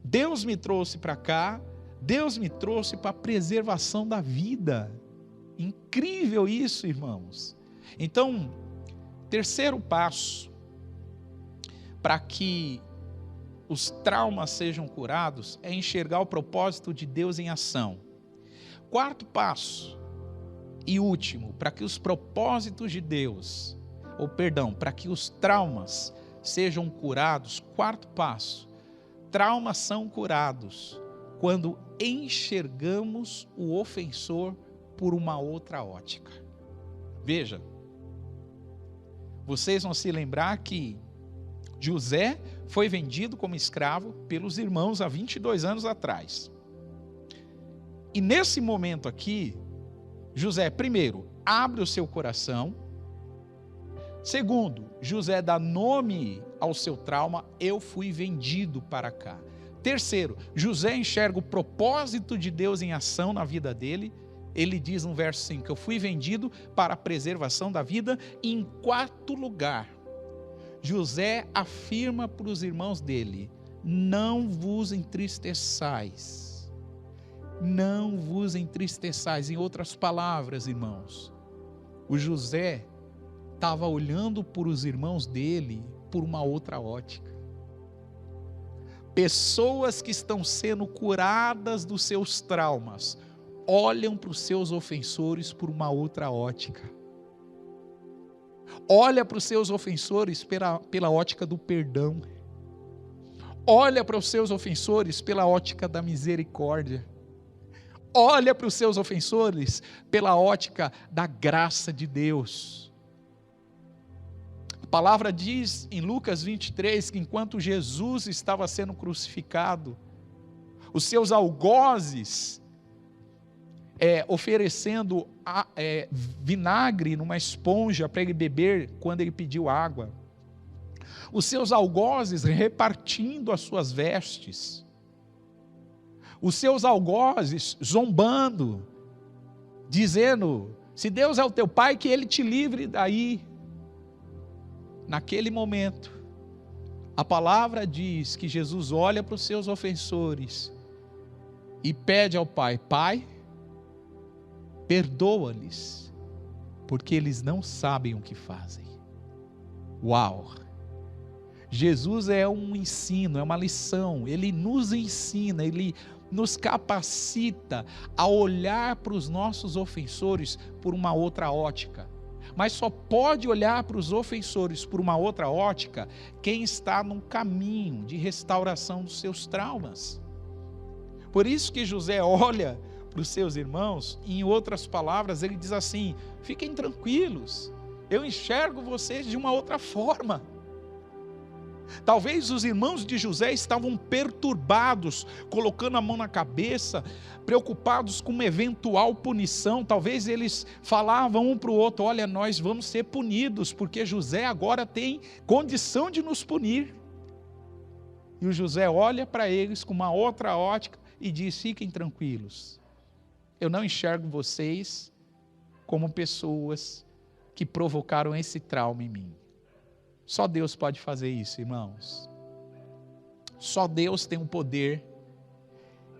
Deus me trouxe para cá, Deus me trouxe para a preservação da vida. Incrível isso, irmãos. Então, terceiro passo, para que os traumas sejam curados, é enxergar o propósito de Deus em ação. Quarto passo, e último, para que os propósitos de Deus, para que os traumas sejam curados, quarto passo, traumas são curados quando enxergamos o ofensor por uma outra ótica. Veja, vocês vão se lembrar que José foi vendido como escravo pelos irmãos há 22 anos atrás. E nesse momento aqui, José, primeiro, abre o seu coração. Segundo, José dá nome ao seu trauma, eu fui vendido para cá. Terceiro, José enxerga o propósito de Deus em ação na vida dele. Ele diz no verso 5, eu fui vendido para a preservação da vida. E em quarto lugar, José afirma para os irmãos dele, não vos entristeçais. Não vos entristeçais. Em outras palavras, irmãos, o José estava olhando para os irmãos dele por uma outra ótica. Pessoas que estão sendo curadas dos seus traumas, olham para os seus ofensores por uma outra ótica. Olha para os seus ofensores pela ótica do perdão. Olha para os seus ofensores pela ótica da misericórdia. Olha para os seus ofensores pela ótica da graça de Deus. A palavra diz em Lucas 23 que enquanto Jesus estava sendo crucificado, os seus algozes oferecendo vinagre numa esponja para ele beber quando ele pediu água, os seus algozes repartindo as suas vestes, os seus algozes zombando, dizendo, se Deus é o teu pai, que ele te livre daí. Naquele momento, a palavra diz que Jesus olha para os seus ofensores e pede ao Pai, Pai, perdoa-lhes, porque eles não sabem o que fazem. Uau! Jesus é um ensino, é uma lição, Ele nos ensina, Ele nos capacita a olhar para os nossos ofensores por uma outra ótica. Mas só pode olhar para os ofensores por uma outra ótica quem está num caminho de restauração dos seus traumas. Por isso que José olha para os seus irmãos, e em outras palavras ele diz assim: fiquem tranquilos, eu enxergo vocês de uma outra forma. Talvez os irmãos de José estavam perturbados, colocando a mão na cabeça, preocupados com uma eventual punição. Talvez eles falavam um para o outro: olha, nós vamos ser punidos, porque José agora tem condição de nos punir. E o José olha para eles com uma outra ótica e diz: fiquem tranquilos, eu não enxergo vocês como pessoas que provocaram esse trauma em mim. Só Deus pode fazer isso, irmãos. Só Deus tem o poder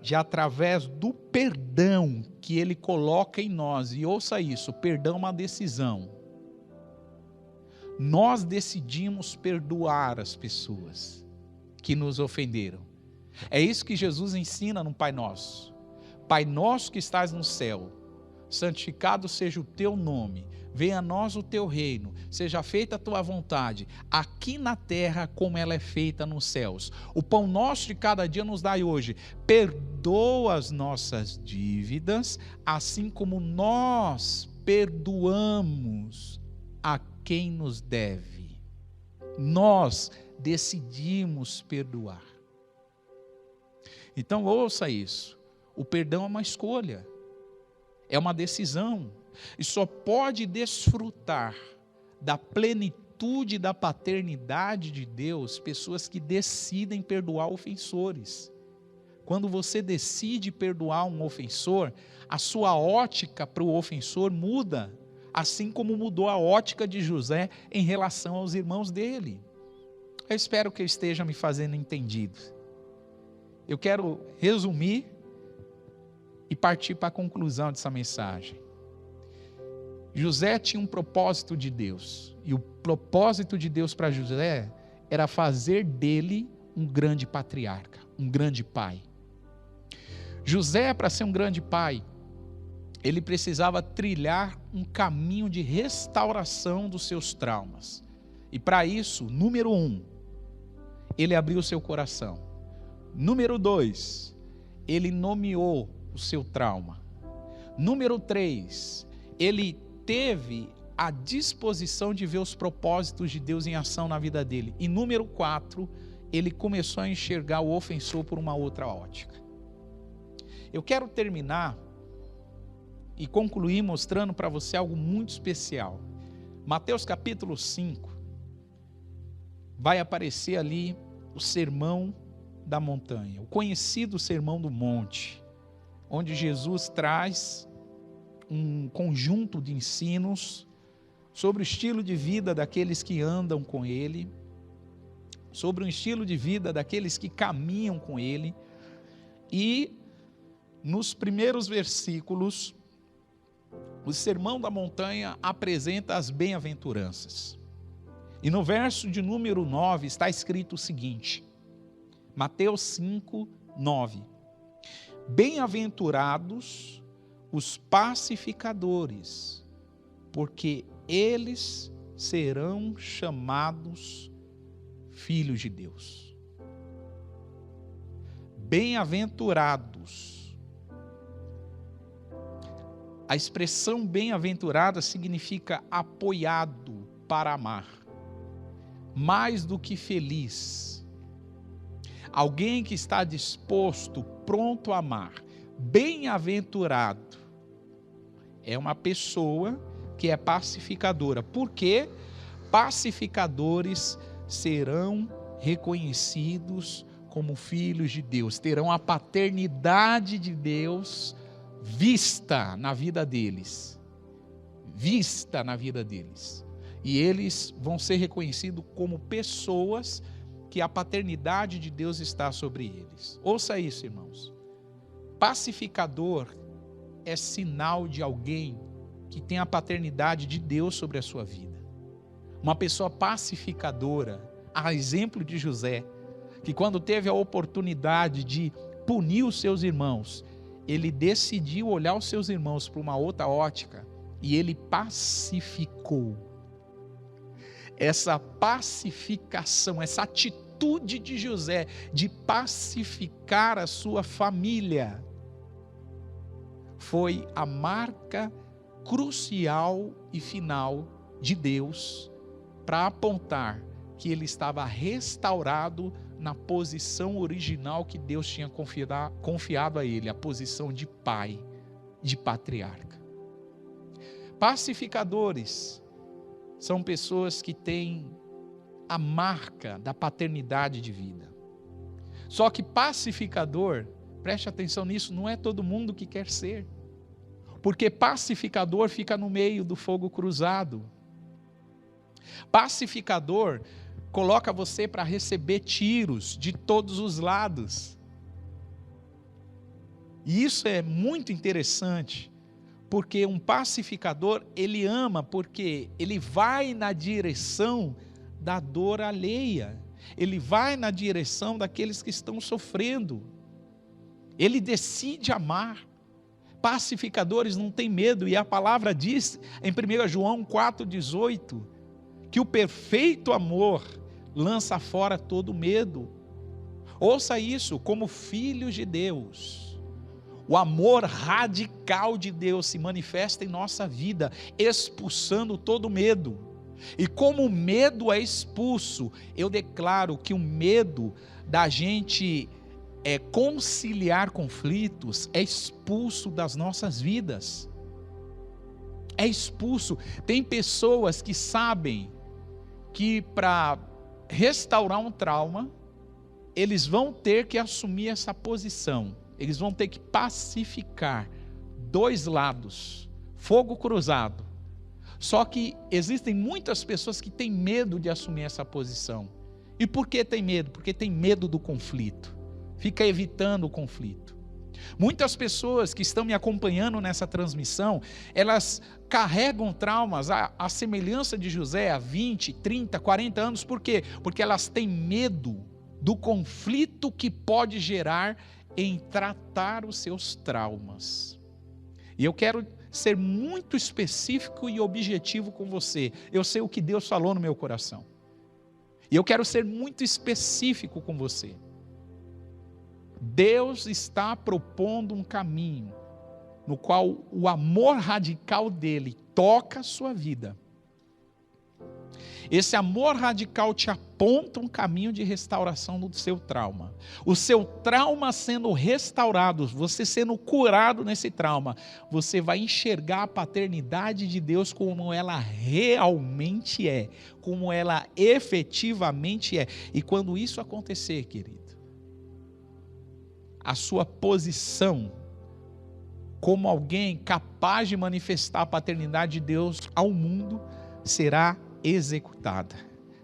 de, através do perdão que Ele coloca em nós, e ouça isso, perdão é uma decisão. Nós decidimos perdoar as pessoas que nos ofenderam. É isso que Jesus ensina no Pai Nosso. Pai nosso que estás no céu, santificado seja o teu nome, venha a nós o teu reino, seja feita a tua vontade, aqui na terra como ela é feita nos céus. O pão nosso de cada dia nos dai hoje. Perdoa as nossas dívidas, assim como nós perdoamos a quem nos deve. Nós decidimos perdoar. Então ouça isso, o perdão é uma escolha, é uma decisão, e só pode desfrutar da plenitude da paternidade de Deus pessoas que decidem perdoar ofensores. Quando você decide perdoar um ofensor, a sua ótica para o ofensor muda, assim como mudou a ótica de José em relação aos irmãos dele. Eu espero que eu esteja me fazendo entendido. Eu quero resumir e partir para a conclusão dessa mensagem. José tinha um propósito de Deus, e o propósito de Deus para José era fazer dele um grande patriarca, um grande pai. José, para ser um grande pai, ele precisava trilhar um caminho de restauração dos seus traumas. E para isso, número 1, ele abriu o seu coração. Número 2, ele nomeou o seu trauma. Número 3, ele teve a disposição de ver os propósitos de Deus em ação na vida dele. E número 4, ele começou a enxergar o ofensor por uma outra ótica. Eu quero terminar e concluir mostrando para você algo muito especial. Mateus capítulo 5, vai aparecer ali o sermão da montanha, o conhecido sermão do monte, onde Jesus traz um conjunto de ensinos sobre o estilo de vida daqueles que andam com Ele, sobre o estilo de vida daqueles que caminham com Ele. E nos primeiros versículos, o sermão da montanha apresenta as bem-aventuranças. E no verso de número 9 está escrito o seguinte, Mateus 5, 9. Bem-aventurados os pacificadores, porque eles serão chamados filhos de Deus. Bem-aventurados. A expressão bem-aventurada significa apoiado para amar, mais do que feliz. Alguém que está disposto, pronto a amar. Bem-aventurado é uma pessoa que é pacificadora, porque pacificadores serão reconhecidos como filhos de Deus, terão a paternidade de Deus vista na vida deles, e eles vão ser reconhecidos como pessoas que a paternidade de Deus está sobre eles. Ouça isso, irmãos. Pacificador é sinal de alguém que tem a paternidade de Deus sobre a sua vida. Uma pessoa pacificadora, a exemplo de José, que quando teve a oportunidade de punir os seus irmãos, ele decidiu olhar os seus irmãos para uma outra ótica e ele pacificou. Essa pacificação, essa atitude de José de pacificar a sua família foi a marca crucial e final de Deus para apontar que ele estava restaurado na posição original que Deus tinha confiado a ele, a posição de pai, de patriarca. Pacificadores são pessoas que têm a marca da paternidade divina. Só que pacificador, preste atenção nisso, não é todo mundo que quer ser. Porque pacificador fica no meio do fogo cruzado. Pacificador coloca você para receber tiros de todos os lados. E isso é muito interessante, porque um pacificador, ele ama, porque ele vai na direção da dor alheia. Ele vai na direção daqueles que estão sofrendo. Ele decide amar. Pacificadores não têm medo, e a palavra diz em 1 João 4,18, que o perfeito amor lança fora todo medo. Ouça isso, como filhos de Deus, o amor radical de Deus se manifesta em nossa vida, expulsando todo medo. E como o medo é expulso, eu declaro que o medo da gente conciliar conflitos é expulso das nossas vidas. É expulso. Tem pessoas que sabem que para restaurar um trauma, eles vão ter que assumir essa posição. Eles vão ter que pacificar dois lados, fogo cruzado. Só que existem muitas pessoas que têm medo de assumir essa posição. E por que tem medo? Porque tem medo do conflito. Fica evitando o conflito. Muitas pessoas que estão me acompanhando nessa transmissão, elas carregam traumas à semelhança de José há 20, 30, 40 anos. Por quê? Porque elas têm medo do conflito que pode gerar em tratar os seus traumas. E eu quero ser muito específico e objetivo com você. Eu sei o que Deus falou no meu coração. E eu quero ser muito específico com você. Deus está propondo um caminho no qual o amor radical dele toca a sua vida. Esse amor radical te aponta um caminho de restauração do seu trauma. O seu trauma sendo restaurado, você sendo curado nesse trauma, você vai enxergar a paternidade de Deus como ela realmente é, como ela efetivamente é. E quando isso acontecer, querido, a sua posição como alguém capaz de manifestar a paternidade de Deus ao mundo será executada,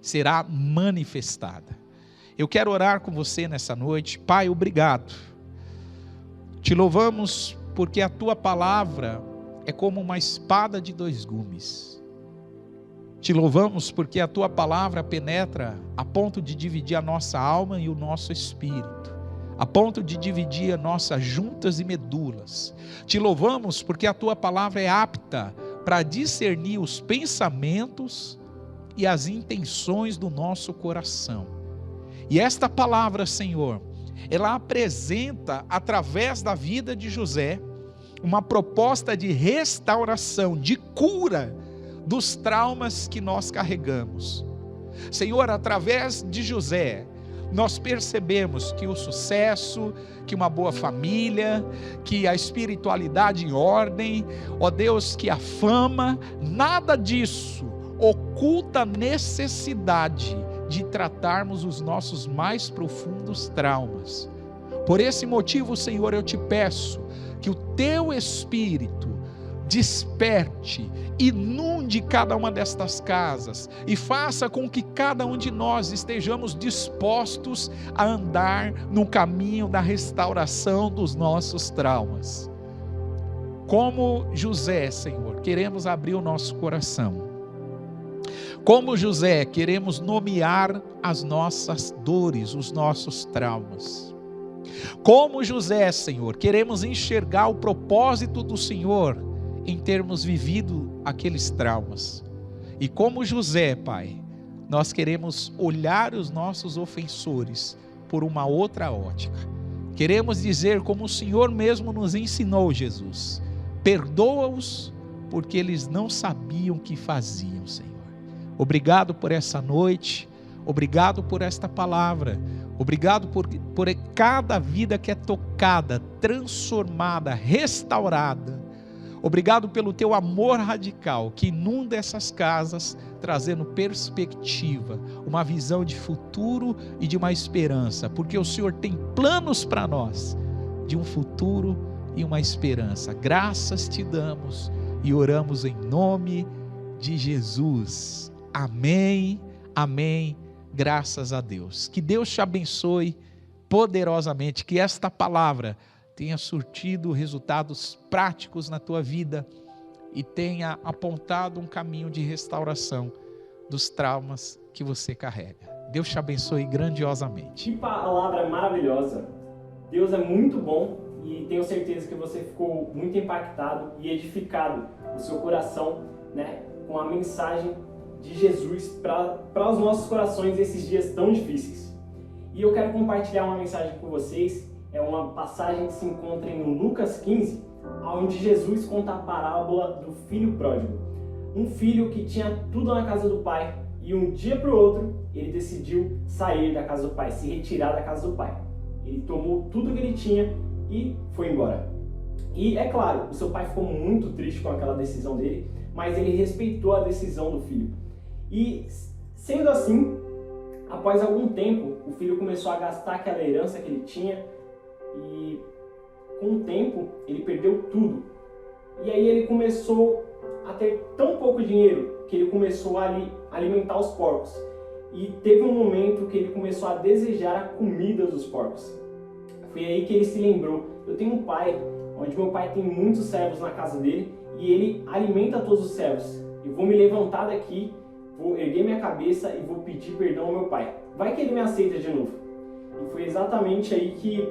será manifestada. Eu quero orar com você nessa noite. Pai, obrigado. Te louvamos porque a tua palavra é como uma espada de dois gumes. Te louvamos porque a tua palavra penetra a ponto de dividir a nossa alma e o nosso espírito, a ponto de dividir as nossas juntas e medulas. Te louvamos porque a tua palavra é apta para discernir os pensamentos e as intenções do nosso coração. E esta palavra, Senhor, ela apresenta, através da vida de José, uma proposta de restauração, de cura dos traumas que nós carregamos. Senhor, através de José, nós percebemos que o sucesso, que uma boa família, que a espiritualidade em ordem, ó Deus, que a fama, nada disso oculta a necessidade de tratarmos os nossos mais profundos traumas. Por esse motivo, Senhor, eu te peço que o teu Espírito desperte, inunde cada uma destas casas e faça com que cada um de nós estejamos dispostos a andar no caminho da restauração dos nossos traumas. como José, Senhor, queremos abrir o nosso coração. Como José, queremos nomear as nossas dores, os nossos traumas. Como José, Senhor, queremos enxergar o propósito do Senhor em termos vivido aqueles traumas. E como José, Pai, nós queremos olhar os nossos ofensores por uma outra ótica. Queremos dizer como o Senhor mesmo nos ensinou, Jesus: perdoa-os porque eles não sabiam o que faziam, Senhor. Obrigado por essa noite, obrigado por esta palavra, obrigado por cada vida que é tocada, transformada, restaurada. Obrigado pelo teu amor radical que inunda essas casas, trazendo perspectiva, uma visão de futuro e de uma esperança, porque o Senhor tem planos para nós, de um futuro e uma esperança. Graças te damos e oramos em nome de Jesus. Amém, amém, graças a Deus. Que Deus te abençoe poderosamente, que esta palavra tenha surtido resultados práticos na tua vida e tenha apontado um caminho de restauração dos traumas que você carrega. Deus te abençoe grandiosamente. Que palavra maravilhosa! Deus é muito bom e tenho certeza que você ficou muito impactado e edificado no seu coração, né, com a mensagem de Jesus para os nossos corações nesses dias tão difíceis. E eu quero compartilhar uma mensagem com vocês. É uma passagem que se encontra em Lucas 15, onde Jesus conta a parábola do filho pródigo. Um filho que tinha tudo na casa do pai e um dia para o outro ele decidiu sair da casa do pai, se retirar da casa do pai. Ele tomou tudo que ele tinha e foi embora. E é claro, o seu pai ficou muito triste com aquela decisão dele, mas ele respeitou a decisão do filho. E sendo assim, após algum tempo, o filho começou a gastar aquela herança que ele tinha e com o tempo ele perdeu tudo. E aí ele começou a ter tão pouco dinheiro que ele começou a alimentar os porcos. E teve um momento que ele começou a desejar a comida dos porcos. Foi aí que ele se lembrou: eu tenho um pai, onde meu pai tem muitos servos na casa dele e ele alimenta todos os servos. Eu vou me levantar daqui, vou erguer minha cabeça e vou pedir perdão ao meu pai. Vai que ele me aceita de novo. E foi exatamente aí que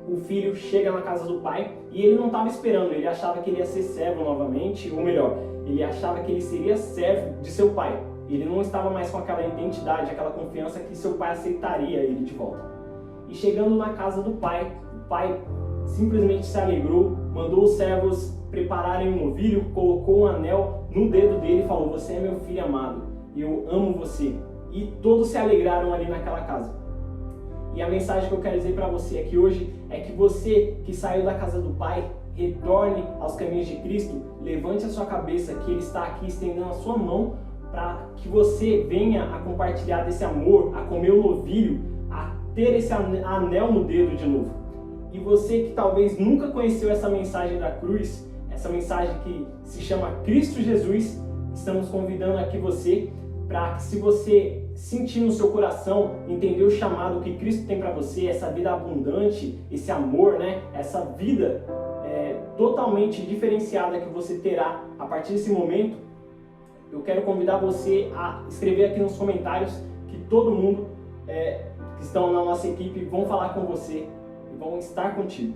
o filho chega na casa do pai e ele não estava esperando, ele achava que ele ia ser servo novamente, ou melhor, ele achava que ele seria servo de seu pai. Ele não estava mais com aquela identidade, aquela confiança que seu pai aceitaria ele de volta. E chegando na casa do pai, o pai simplesmente se alegrou, mandou os servos prepararem um novilho, colocou um anel no dedo dele e falou: você é meu filho amado, eu amo você. E todos se alegraram ali naquela casa. E a mensagem que eu quero dizer para você aqui hoje é que você que saiu da casa do Pai, retorne aos caminhos de Cristo, levante a sua cabeça, que Ele está aqui estendendo a sua mão para que você venha a compartilhar desse amor, a comer o novilho, a ter esse anel no dedo de novo. E você que talvez nunca conheceu essa mensagem da cruz, essa mensagem que se chama Cristo Jesus, estamos convidando aqui você para que, se você sentir no seu coração, entender o chamado que Cristo tem para você, essa vida abundante, esse amor, né? Essa vida totalmente diferenciada que você terá a partir desse momento, eu quero convidar você a escrever aqui nos comentários, que todo mundo que estão na nossa equipe vão falar com você e vão estar contigo.